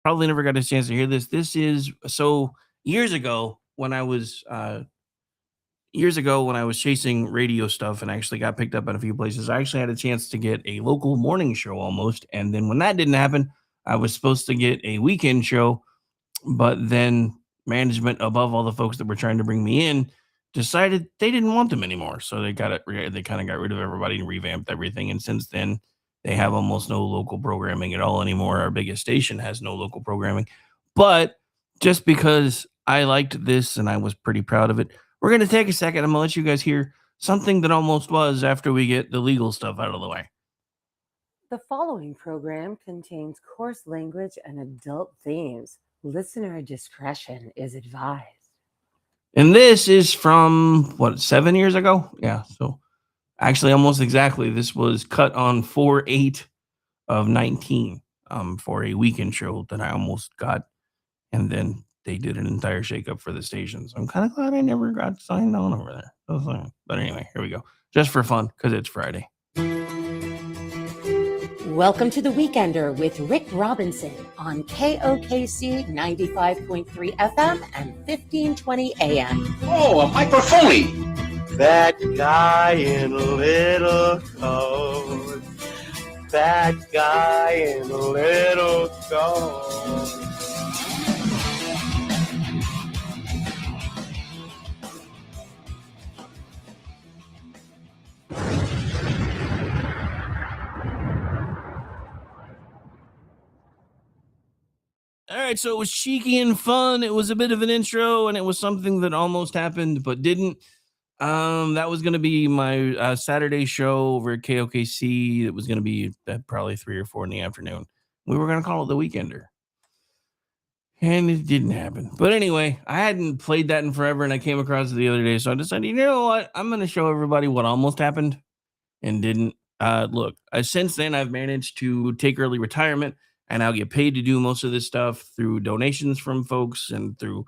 Probably never got a chance to hear this. This is so years ago when I was chasing radio stuff and actually got picked up in a few places. I actually had a chance to get a local morning show almost, and then when that didn't happen, I was supposed to get a weekend show, but then management, above all the folks that were trying to bring me in, decided they didn't want them anymore. So they kind of got rid of everybody and revamped everything. And since then, they have almost no local programming at all anymore. Our biggest station has no local programming. But just because I liked this and I was pretty proud of it, we're going to take a second. I'm going to let you guys hear something that almost was after we get the legal stuff out of the way. The following program contains coarse language and adult themes. Listener discretion is advised. And this is from, 7 years ago? Yeah, so actually almost exactly. This was cut on 4/8 of 19 for a weekend show that I almost got. And then they did an entire shakeup for the stations. I'm kind of glad I never got signed on over there. But anyway, here we go. Just for fun, because it's Friday. Welcome to The Weekender with Rick Robinson on KOKC 95.3 FM and 1520 AM. Oh, a microphone! That guy in a little coat. That guy in a little coat. All right, so it was cheeky and fun. It was a bit of an intro, and it was something that almost happened but didn't. That was going to be my Saturday show over at KOKC. It was going to be at probably 3 or 4 in the afternoon. We were going to call it The Weekender. And it didn't happen. But anyway, I hadn't played that in forever, and I came across it the other day. So I decided, you know what? I'm going to show everybody what almost happened and didn't. Look, since then, I've managed to take early retirement, and I'll get paid to do most of this stuff through donations from folks and through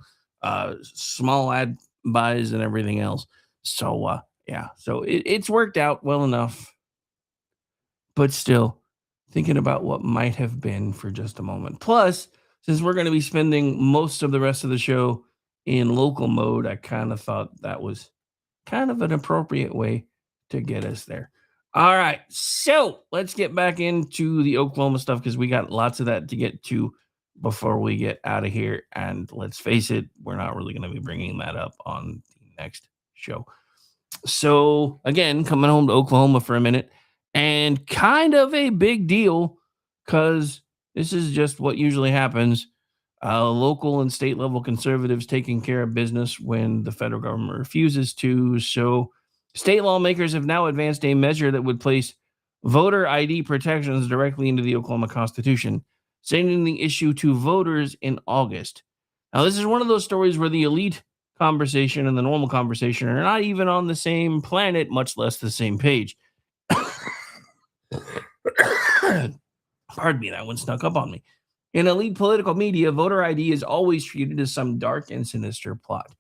small ad buys and everything else. So, yeah, so it's worked out well enough. But still, thinking about what might have been for just a moment. Plus, since we're going to be spending most of the rest of the show in local mode, I kind of thought that was kind of an appropriate way to get us there. All right, so let's get back into the Oklahoma stuff because we got lots of that to get to before we get out of here. And let's face it, we're not really going to be bringing that up on the next show. So again, coming home to Oklahoma for a minute, and kind of a big deal because this is just what usually happens. Local and state level conservatives taking care of business when the federal government refuses to. So, state lawmakers have now advanced a measure that would place voter ID protections directly into the Oklahoma Constitution, sending the issue to voters in August. Now, this is one of those stories where the elite conversation and the normal conversation are not even on the same planet, much less the same page. Pardon me, that one snuck up on me. In elite political media, voter ID is always treated as some dark and sinister plot.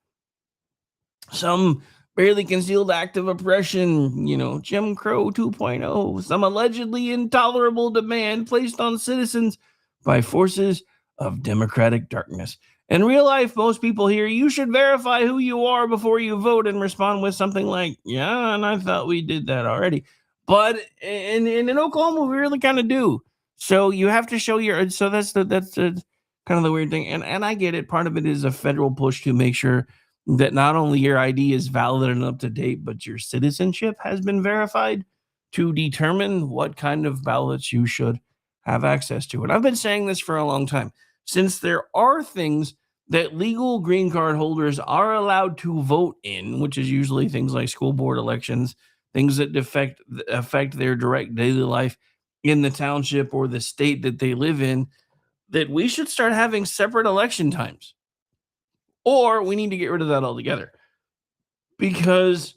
Some barely concealed act of oppression, Jim Crow 2.0, some allegedly intolerable demand placed on citizens by forces of democratic darkness. In real life, most people hear you should verify who you are before you vote and respond with something like, yeah, and I thought we did that already. But in Oklahoma, we really kind of do. So you have to show so that's kind of the weird thing. And I get it. Part of it is a federal push to make sure that not only your ID is valid and up to date, but your citizenship has been verified to determine what kind of ballots you should have access to. And I've been saying this for a long time. Since there are things that legal green card holders are allowed to vote in, which is usually things like school board elections, things that affect their direct daily life in the township or the state that they live in, that we should start having separate election times. Or we need to get rid of that altogether. Because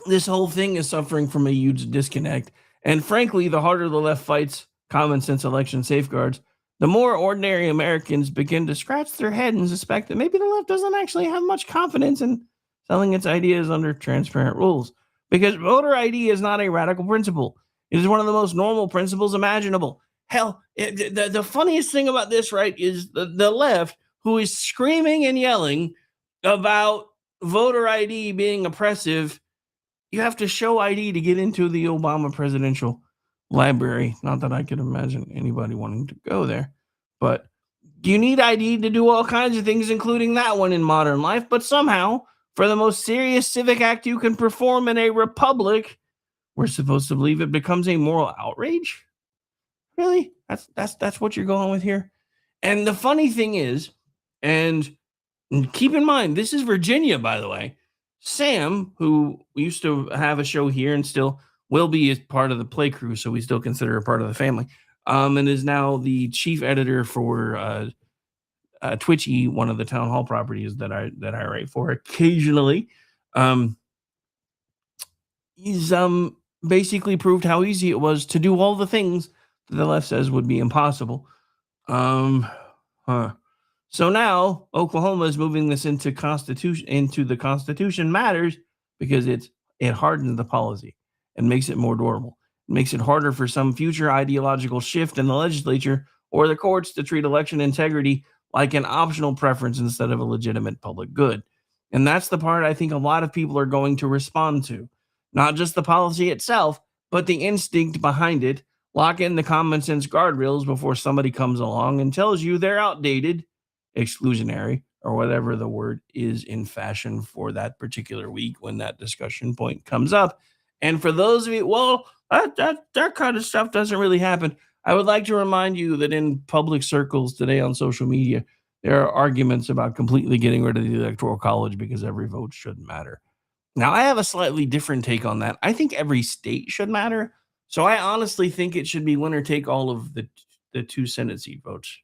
this whole thing is suffering from a huge disconnect. And frankly, the harder the left fights common sense election safeguards, the more ordinary Americans begin to scratch their head and suspect that maybe the left doesn't actually have much confidence in selling its ideas under transparent rules. Because voter ID is not a radical principle. It is one of the most normal principles imaginable. Hell, the funniest thing about this, right, is the left, who is screaming and yelling about voter ID being oppressive. You have to show ID to get into the Obama presidential library. Not that I could imagine anybody wanting to go there, but you need ID to do all kinds of things, including that one in modern life. But somehow, for the most serious civic act you can perform in a republic, we're supposed to believe it becomes a moral outrage? Really? That's what you're going with here? And the funny thing is, and keep in mind, this is Virginia, by the way. Sam, who used to have a show here and still will be as part of the play crew, so we still consider her part of the family, and is now the chief editor for Twitchy, one of the town hall properties that I write for occasionally. He's basically proved how easy it was to do all the things that the left says would be impossible. So now Oklahoma is moving this into the Constitution matters because it hardens the policy and makes it more durable. It makes it harder for some future ideological shift in the legislature or the courts to treat election integrity like an optional preference instead of a legitimate public good. And that's the part I think a lot of people are going to respond to. Not just the policy itself, but the instinct behind it. Lock in the common sense guardrails before somebody comes along and tells you they're outdated, exclusionary, or whatever the word is in fashion for that particular week when that discussion point comes up. And for those of you, well, that kind of stuff doesn't really happen. I would like to remind you that in public circles today on social media, there are arguments about completely getting rid of the Electoral College because every vote should matter. Now, I have a slightly different take on that. I think every state should matter. So I honestly think it should be winner take all of the 2 Senate seat votes.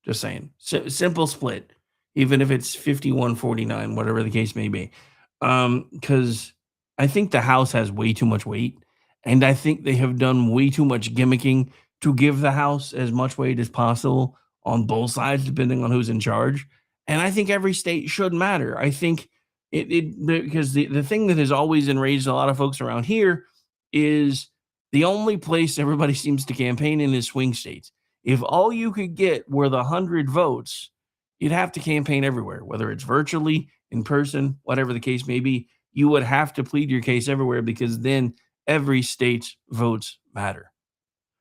Just saying. Simple split, even if it's 51-49, whatever the case may be. Because I think the House has way too much weight. And I think they have done way too much gimmicking to give the House as much weight as possible on both sides, depending on who's in charge. And I think every state should matter. I think because the thing that has always enraged a lot of folks around here is the only place everybody seems to campaign in is swing states. If all you could get were the 100 votes, you'd have to campaign everywhere, whether it's virtually, in person, whatever the case may be. You would have to plead your case everywhere because then every state's votes matter.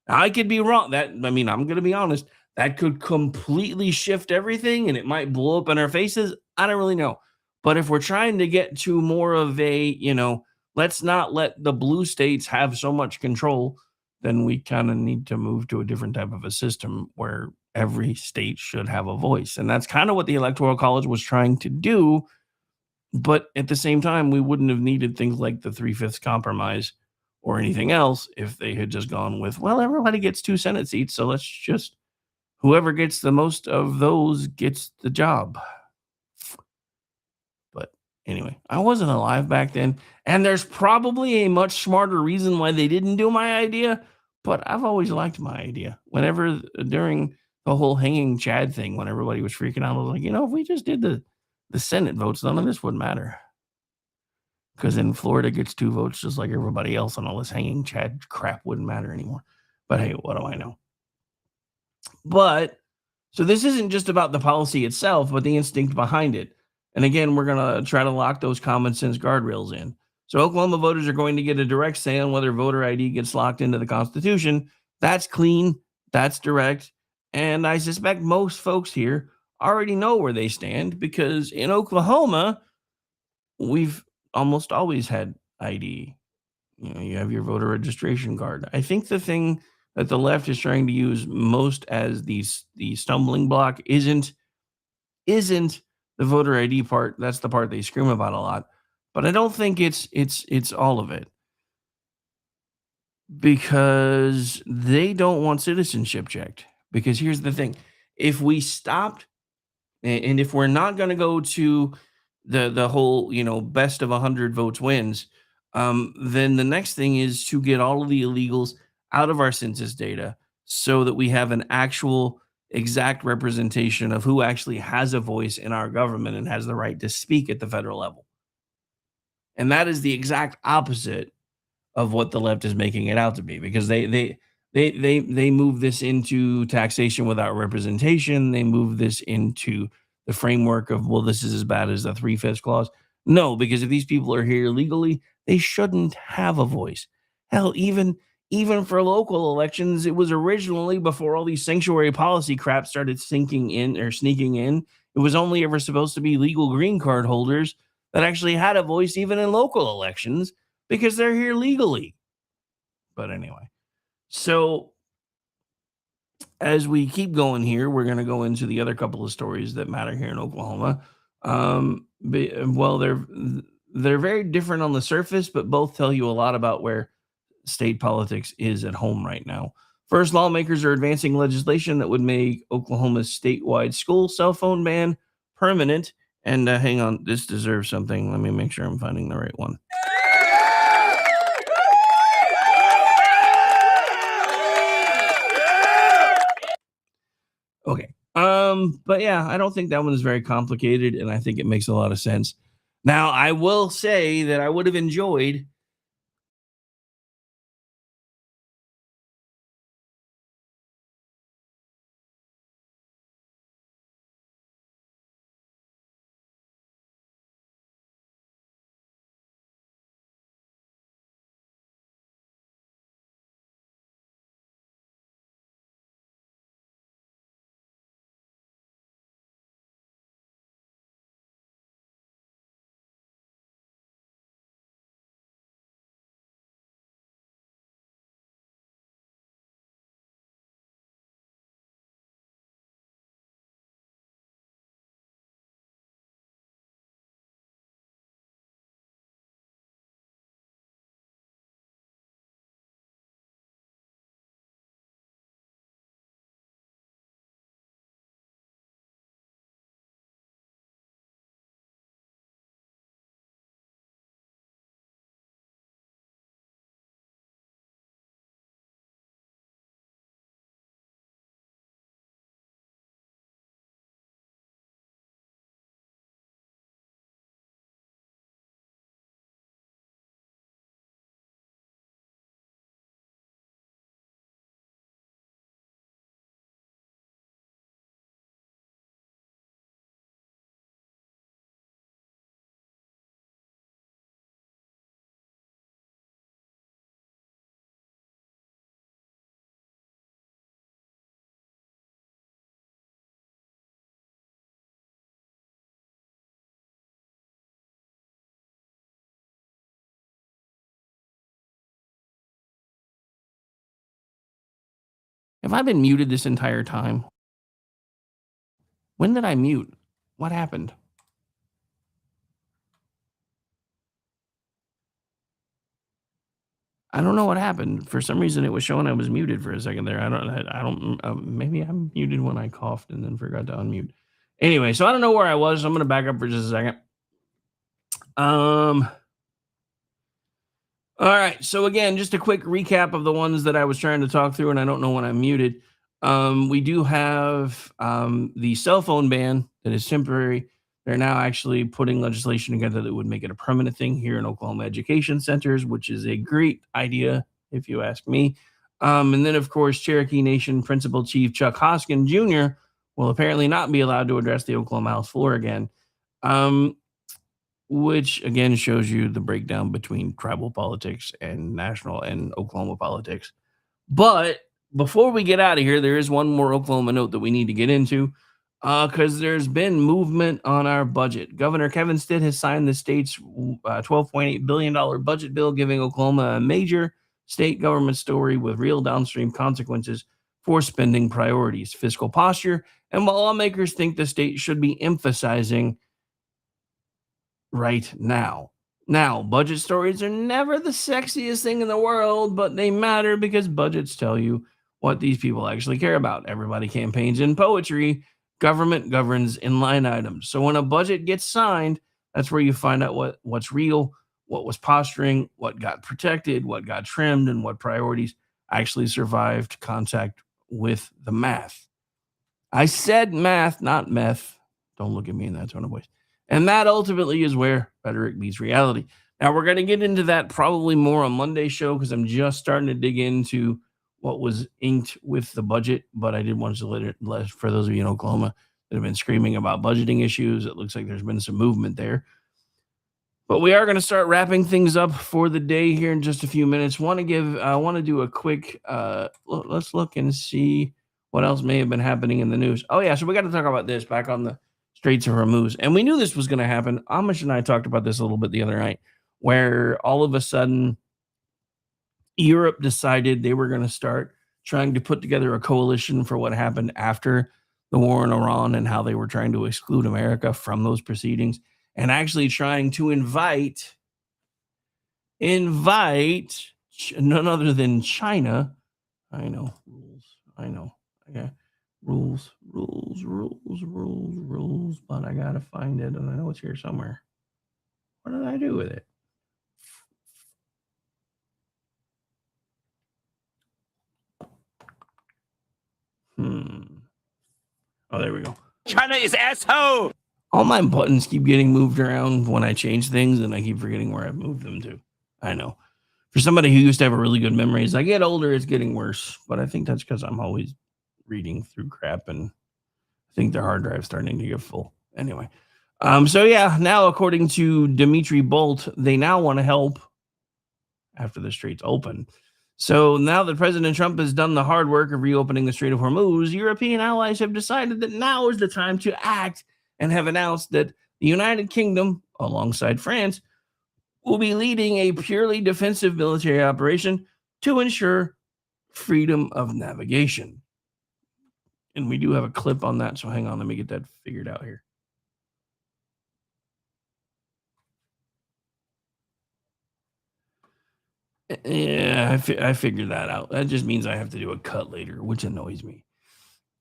Now, I could be wrong. I'm going to be honest. That could completely shift everything and it might blow up in our faces. I don't really know. But if we're trying to get to more of a, let's not let the blue states have so much control. Then we kind of need to move to a different type of a system where every state should have a voice. And that's kind of what the Electoral College was trying to do. But at the same time, we wouldn't have needed things like the 3/5 compromise or anything else if they had just gone with, well, everybody gets 2 Senate seats. So let's just, whoever gets the most of those gets the job. But anyway, I wasn't alive back then. And there's probably a much smarter reason why they didn't do my idea. But I've always liked my idea. Whenever during the whole hanging Chad thing, when everybody was freaking out, I was like, if we just did the Senate votes, none of this would matter. Because then Florida gets 2 votes just like everybody else, and all this hanging Chad crap wouldn't matter anymore. But hey, what do I know? But so this isn't just about the policy itself, but the instinct behind it. And again, we're going to try to lock those common sense guardrails in. So Oklahoma voters are going to get a direct say on whether voter ID gets locked into the Constitution. That's clean. That's direct. And I suspect most folks here already know where they stand, because in Oklahoma, we've almost always had ID. You have your voter registration card. I think the thing that the left is trying to use most as the stumbling block isn't the voter ID part. That's the part they scream about a lot. But I don't think it's all of it, because they don't want citizenship checked. Because here's the thing: if we stopped, and if we're not going to go to the whole best of 100 votes wins, then the next thing is to get all of the illegals out of our census data, so that we have an actual exact representation of who actually has a voice in our government and has the right to speak at the federal level. And that is the exact opposite of what the left is making it out to be, because they move this into taxation without representation. They move this into the framework of, well, this is as bad as the 3/5 clause. No, because if these people are here legally, they shouldn't have a voice. Hell, even for local elections, it was originally, before all these sanctuary policy crap started sinking in or sneaking in, it was only ever supposed to be legal green card holders that actually had a voice, even in local elections, because they're here legally. But anyway, so as we keep going here, we're going to go into the other couple of stories that matter here in Oklahoma. Well, they're very different on the surface, but both tell you a lot about where state politics is at home right now. First, lawmakers are advancing legislation that would make Oklahoma's statewide school cell phone ban permanent. And hang on, this deserves something. Let me make sure I'm finding the right one. Okay. But yeah, I don't think that one is very complicated, and I think it makes a lot of sense. Now, I will say that I would have enjoyed Have I been muted this entire time? When did I mute? What happened? I don't know what happened. For some reason, it was showing I was muted for a second there. I don't. Maybe I'm muted when I coughed and then forgot to unmute. Anyway, so I don't know where I was. So I'm gonna back up for just a second. All right. So again, just a quick recap of the ones that I was trying to talk through, and I don't know when I'm muted. We do have the cell phone ban that is temporary. They're now actually putting legislation together that would make it a permanent thing here in Oklahoma education centers, which is a great idea, if you ask me. And then, of course, Cherokee Nation Principal Chief Chuck Hoskin Jr. will apparently not be allowed to address the Oklahoma House floor again, which, again, shows you the breakdown between tribal politics and national and Oklahoma politics. But before we get out of here, there is one more Oklahoma note that we need to get into. Because there's been movement on our budget. Governor Kevin Stitt has signed the state's $12.8 billion budget bill, giving Oklahoma a major state government story with real downstream consequences for spending priorities, fiscal posture, and what lawmakers think the state should be emphasizing right now. Now, budget stories are never the sexiest thing in the world, but they matter because budgets tell you what these people actually care about. Everybody campaigns in poetry. Government governs in line items. So when a budget gets signed, that's where you find out what's real, what was posturing, what got protected, what got trimmed, and what priorities actually survived contact with the math. I said math, not meth. Don't look at me in that tone of voice. And that ultimately is where rhetoric meets reality. Now, we're going to get into that probably more on Monday's show because I'm just starting to dig into what was inked with the budget, but I did want to let for those of you in Oklahoma that have been screaming about budgeting issues, it looks like there's been some movement there. But we are going to start wrapping things up for the day here in just a few minutes. I want to do a quick, let's look and see what else may have been happening in the news. Oh yeah, so we got to talk about this back on the Straits of Hormuz. And we knew this was going to happen. Amish and I talked about this a little bit the other night, where all of a sudden Europe decided they were going to start trying to put together a coalition for what happened after the war in Iran and how they were trying to exclude America from those proceedings and actually trying to invite none other than China. I know, rules. I know. Okay. Rules, but I got to find it, and I know it's here somewhere. What did I do with it? Oh, there we go. China is asshole. All my buttons keep getting moved around when I change things, and I keep forgetting where I've moved them to. I know. For somebody who used to have a really good memory, as I get older, it's getting worse. But I think that's because I'm always reading through crap, and I think the hard drive's starting to get full. Anyway. So yeah, now according to Dimitri Bolt, they now want to help after the straits open. So now that President Trump has done the hard work of reopening the Strait of Hormuz, European allies have decided that now is the time to act and have announced that the United Kingdom, alongside France, will be leading a purely defensive military operation to ensure freedom of navigation. And we do have a clip on that, so hang on, let me get that figured out here. Yeah, I figured that out. That just means I have to do a cut later, which annoys me.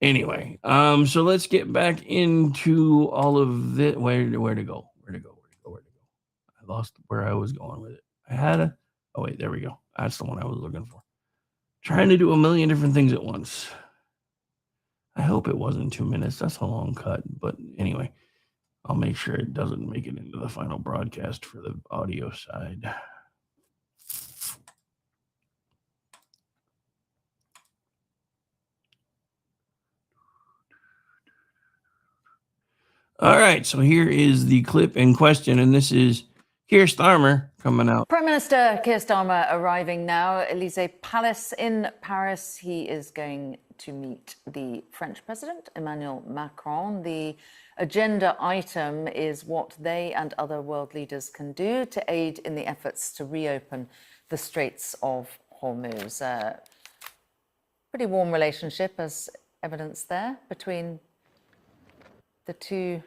Anyway, so let's get back into all of this. Where to go? I lost where I was going with it. I had a. Oh wait, there we go. That's the one I was looking for. Trying to do a million different things at once. I hope it wasn't 2 minutes. That's a long cut, but anyway, I'll make sure it doesn't make it into the final broadcast for the audio side. All right, so here is the clip in question, and this is Keir Starmer coming out. Prime Minister Keir Starmer arriving now, Élysée Palace in Paris. He is going to meet the French President, Emmanuel Macron. The agenda item is what they and other world leaders can do to aid in the efforts to reopen the Straits of Hormuz. pretty warm relationship, as evidenced there, between the two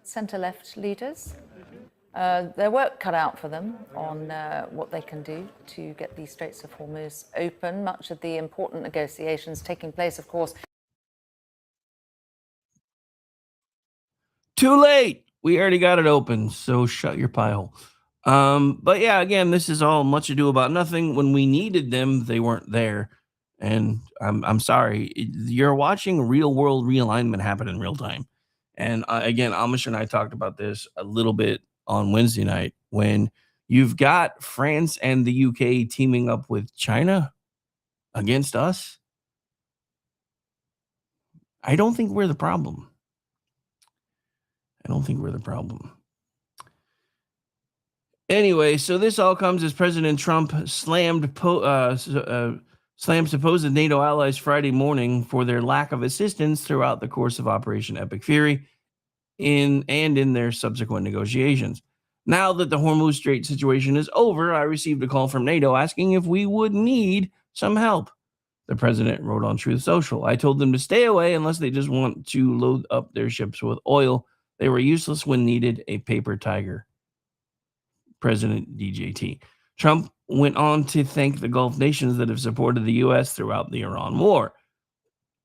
centre-left leaders. Their work cut out for them on what they can do to get the Straits of Hormuz open. Much of the important negotiations taking place, of course. Too late. We already got it open, so shut your pie hole. But yeah, again, this is all much ado about nothing. When we needed them, they weren't there. And I'm sorry. You're watching real world realignment happen in real time. And again, Amish and I talked about this a little bit on Wednesday night when you've got France and the UK teaming up with China against us. I don't think we're the problem. I don't think we're the problem. Anyway, so this all comes as President Trump slammed supposed NATO allies Friday morning for their lack of assistance throughout the course of Operation Epic Fury in their subsequent negotiations. Now that the Hormuz Strait situation is over, I received a call from NATO asking if we would need some help. The president wrote on Truth Social. I told them to stay away unless they just want to load up their ships with oil. They were useless when needed, a paper tiger. President DJT. Trump went on to thank the Gulf nations that have supported the U.S. throughout the Iran war.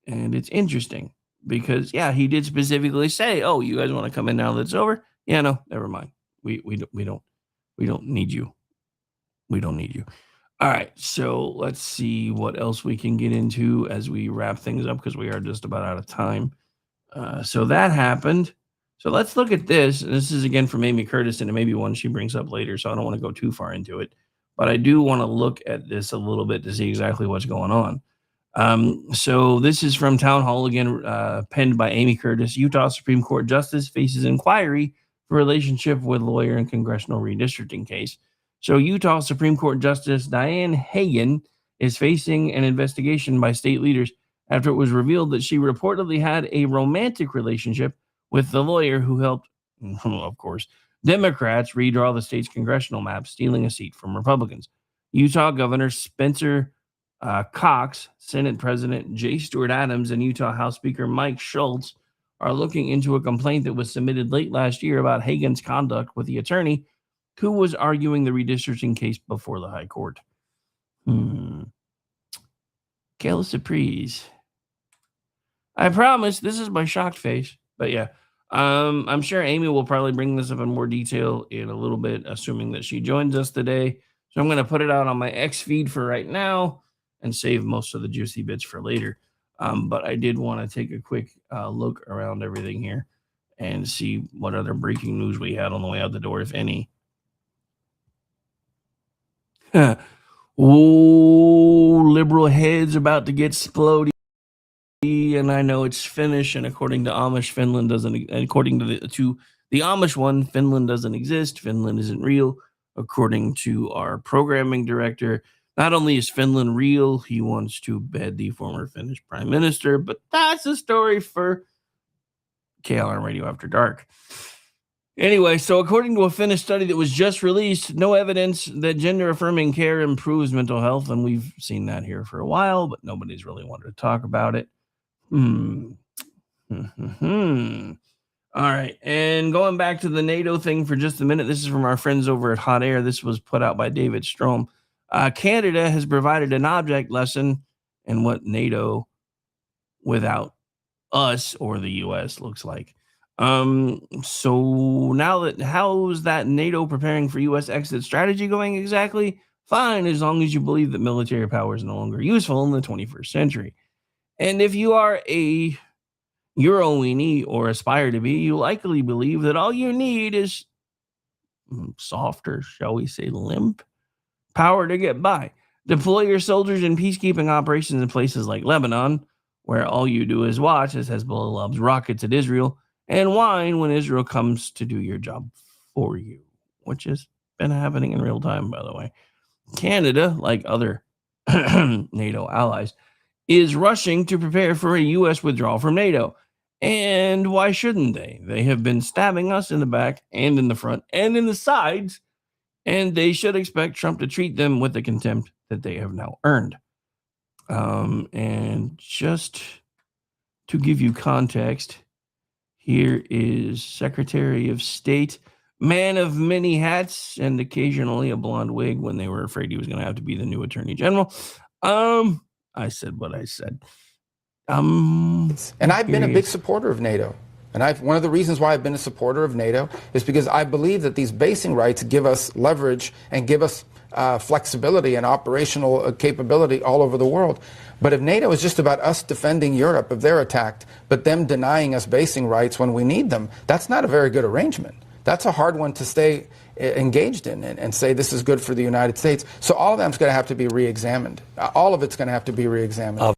And it's interesting because, yeah, he did specifically say, oh, you guys want to come in now that it's over? Yeah, no, never mind. We don't need you. We don't need you. All right, so let's see what else we can get into as we wrap things up because we are just about out of time. So that happened. So let's look at this. This is again from Amy Curtis, and it may be one she brings up later, so I don't want to go too far into it. But I do want to look at this a little bit to see exactly what's going on. So this is from Town Hall, again, penned by Amy Curtis. Utah Supreme Court Justice faces inquiry for relationship with lawyer in congressional redistricting case. So Utah Supreme Court Justice Diane Hagan is facing an investigation by state leaders after it was revealed that she reportedly had a romantic relationship with the lawyer who helped, of course, Democrats redraw the state's congressional map, stealing a seat from Republicans. Utah Governor Spencer Cox, Senate President J. Stewart Adams, and Utah House Speaker Mike Schultz are looking into a complaint that was submitted late last year about Hagan's conduct with the attorney who was arguing the redistricting case before the high court. Quelle surprise. I promise this is my shocked face, but yeah. I'm sure Amy will probably bring this up in more detail in a little bit, assuming that she joins us today. So I'm going to put it out on my X feed for right now and save most of the juicy bits for later. But I did want to take a quick look around everything here and see what other breaking news we had on the way out the door, if any. Oh, liberal heads about to get splody. And I know it's Finnish, and according to Amish, Finland doesn't. According to the Amish one, Finland doesn't exist. Finland isn't real. According to our programming director, not only is Finland real, he wants to bed the former Finnish prime minister. But that's a story for KLR Radio After Dark. Anyway, so according to a Finnish study that was just released, no evidence that gender-affirming care improves mental health, and we've seen that here for a while, but nobody's really wanted to talk about it. All right, and going back to the NATO thing for just a minute, this is from our friends over at Hot Air. This was put out by David Strom. Canada has provided an object lesson in what NATO without us or the U.S. looks like. So now how's that NATO preparing for U.S. exit strategy going exactly? Fine, as long as you believe that military power is no longer useful in the 21st century. And if you are a Euro weenie or aspire to be, you likely believe that all you need is soft, or shall we say limp, power to get by. Deploy your soldiers in peacekeeping operations in places like Lebanon, where all you do is watch as Hezbollah lobs rockets at Israel and whine when Israel comes to do your job for you, which has been happening in real time, by the way. Canada, like other NATO allies, is rushing to prepare for a U.S. withdrawal from NATO. And why shouldn't they? They have been stabbing us in the back and in the front and in the sides, and they should expect Trump to treat them with the contempt that they have now earned. And just to give you context, here is Secretary of State, man of many hats, and occasionally a blonde wig when they were afraid he was going to have to be the new Attorney General. I said what I said. And I've been a big supporter of NATO. And one of the reasons why I've been a supporter of NATO is because I believe that these basing rights give us leverage and give us flexibility and operational capability all over the world. But if NATO is just about us defending Europe if they're attacked, but them denying us basing rights when we need them, that's not a very good arrangement. That's a hard one to stay engaged in and say this is good for the United States. So all of that's going to have to be re-examined. All of it's going to have to be re-examined.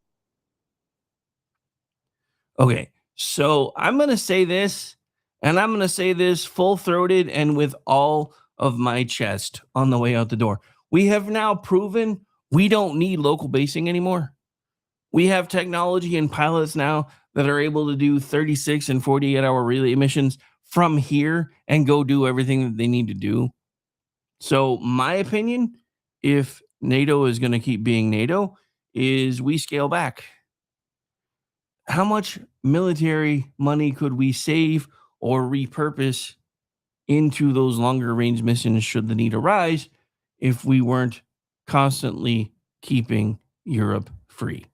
Okay, so I'm going to say this, and I'm going to say this full-throated and with all of my chest on the way out the door. We have now proven we don't need local basing anymore. We have technology and pilots now that are able to do 36 and 48-hour relay missions from here and go do everything that they need to do. So my opinion, if NATO is going to keep being NATO, is we scale back. How much military money could we save or repurpose into those longer range missions should the need arise if we weren't constantly keeping Europe free?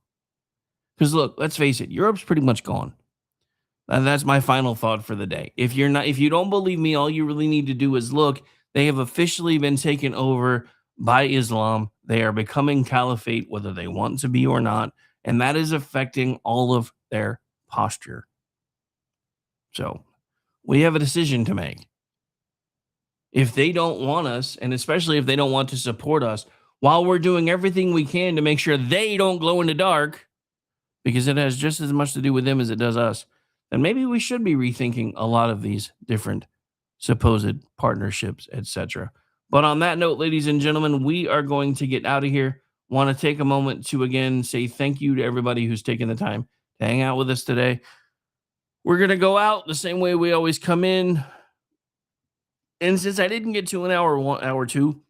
Because look, let's face it, Europe's pretty much gone. And that's my final thought for the day. If you don't believe me, all you really need to do is look. They have officially been taken over by Islam. They are becoming caliphate, whether they want to be or not. And that is affecting all of their posture. So we have a decision to make. If they don't want us, and especially if they don't want to support us, while we're doing everything we can to make sure they don't glow in the dark, because it has just as much to do with them as it does us, then maybe we should be rethinking a lot of these different supposed partnerships, etc. But on that note, ladies and gentlemen, we are going to get out of here. Want to take a moment to again say thank you to everybody who's taken the time to hang out with us today. We're going to go out the same way we always come in. And since I didn't get to an hour 2,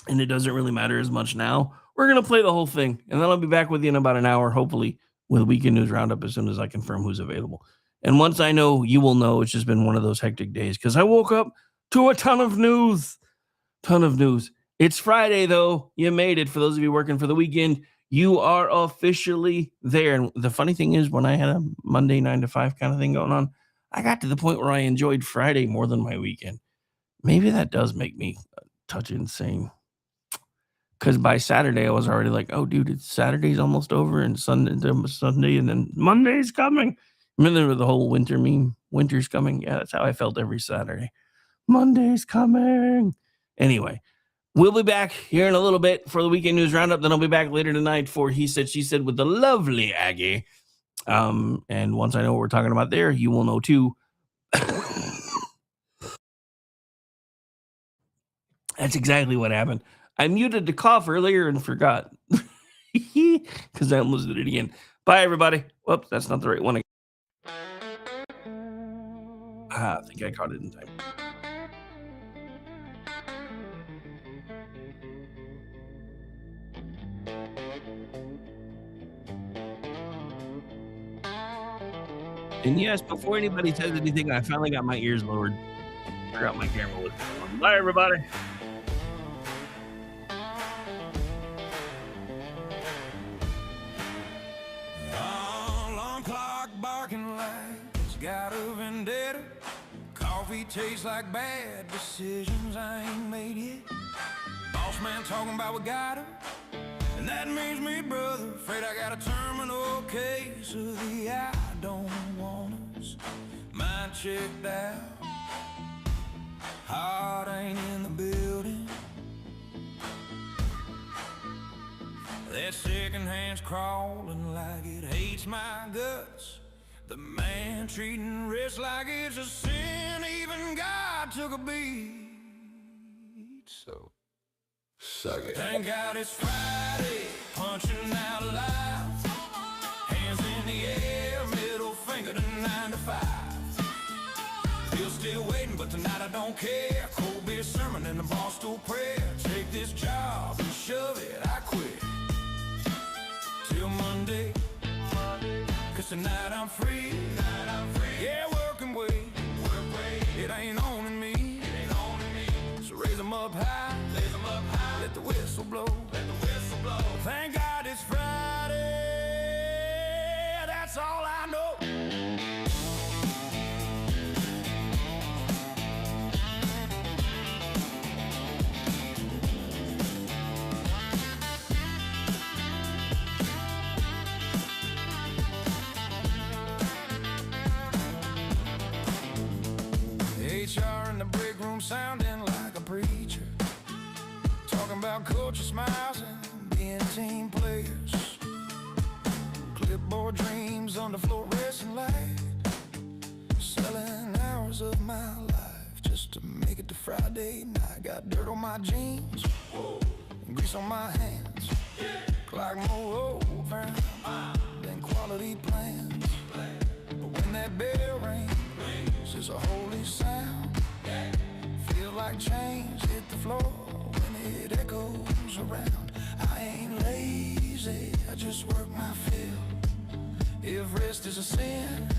and it doesn't really matter as much now, we're going to play the whole thing. And then I'll be back with you in about an hour, hopefully, with a Weekend News Roundup as soon as I confirm who's available. And once I know, you will know. It's just been one of those hectic days because I woke up to a ton of news. It's Friday, though. You made it. For those of you working for the weekend, you are officially there. And the funny thing is, when I had a Monday 9 to 5 kind of thing going on, I got to the point where I enjoyed Friday more than my weekend. Maybe that does make me a touch insane. Because by Saturday, I was already like, oh, dude, it's Saturday's almost over and Sunday, and then Monday's coming. Remember the whole winter meme? Winter's coming. Yeah, that's how I felt every Saturday. Monday's coming. Anyway, we'll be back here in a little bit for the Weekend News Roundup. Then I'll be back later tonight for He Said, She Said with the lovely Aggie. And once I know what we're talking about there, you will know too. That's exactly what happened. I muted the cough earlier and forgot because I almost did it again. Bye, everybody. Whoops, that's not the right one. I think I caught it in time. And yes, before anybody says anything, I finally got my ears lowered. Forgot my camera was on. Bye, everybody. Got a vendetta. Coffee tastes like bad decisions I ain't made yet. Boss man talking about we got her, and that means me, brother. Afraid I got a terminal case of the I don't want us. Mind checked out, heart ain't in the building. That second hand's crawling like it hates my guts. The man treating rich like it's a sin. Even God took a beat. So, suck it. Thank God it's Friday. Punching out loud. Hands in the air. Middle finger to 9 to 5. Bill's still waiting, but tonight I don't care. Cold beer sermon and the bar stool prayer. Take this job and shove it. I quit. 'Cause tonight I'm free. Yeah, working way. It ain't owning me. So raise 'em up high. Let the whistle blow. Thank God it's Friday. That's all I know. HR in the break room sounding like a preacher, talking about culture, smiles, and being team players. Clipboard dreams on the fluorescent light, selling hours of my life just to make it to Friday night. Got dirt on my jeans, and grease on my hands, clock more over than quality plans. But when that bell rings, it's a holy sound. Feel like chains hit the floor when it echoes around. I ain't lazy, I just work my fill. If rest is a sin,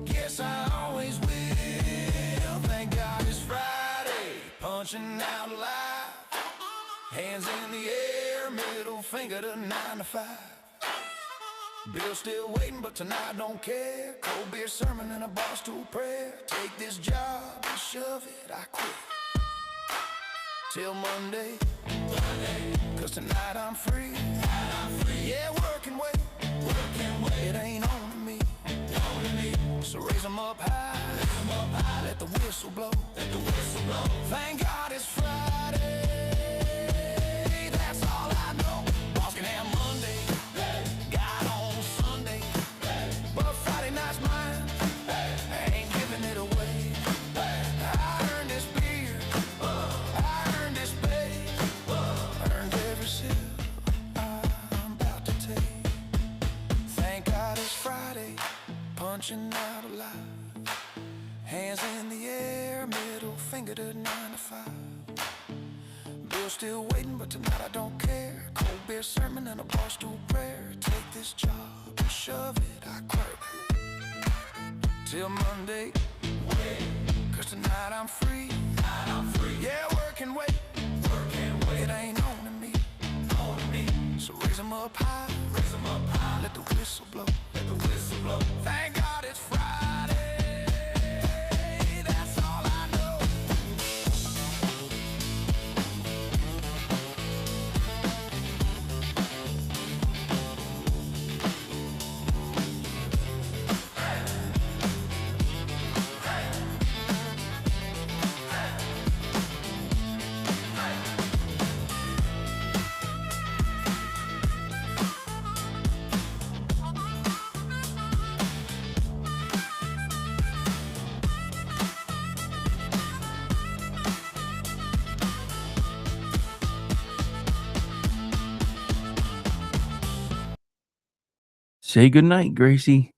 guess I always will. Thank God it's Friday, punching out alive. Hands in the air, middle finger to 9 to 5. Bill's still waiting, but tonight I don't care. Cold beer sermon and a bar stool prayer. Take this job and shove it, I quit. Till Monday. 'Cause tonight I'm free. Yeah, working way. It ain't on me. So raise 'em up high. Let the whistle blow. Thank God it's Friday. That's all I know. Boss can have Monday. God on Sunday. But Friday night's mine. I ain't giving it away. I earned this beer. I earned this pay. I earned every sip I'm about to take. Thank God it's Friday. Punching out alive. Hands in the air, middle finger to 9 to 5. Bill's still waiting, but tonight I don't care. Cold beer sermon and a bar stool prayer. Take this job and shove it, I quit. Till Monday. 'Cause tonight I'm free. Yeah, working way. It ain't on me. So raise 'em up high. Let the whistle blow. Thank God it's Friday. That's all I know. Say goodnight, Gracie.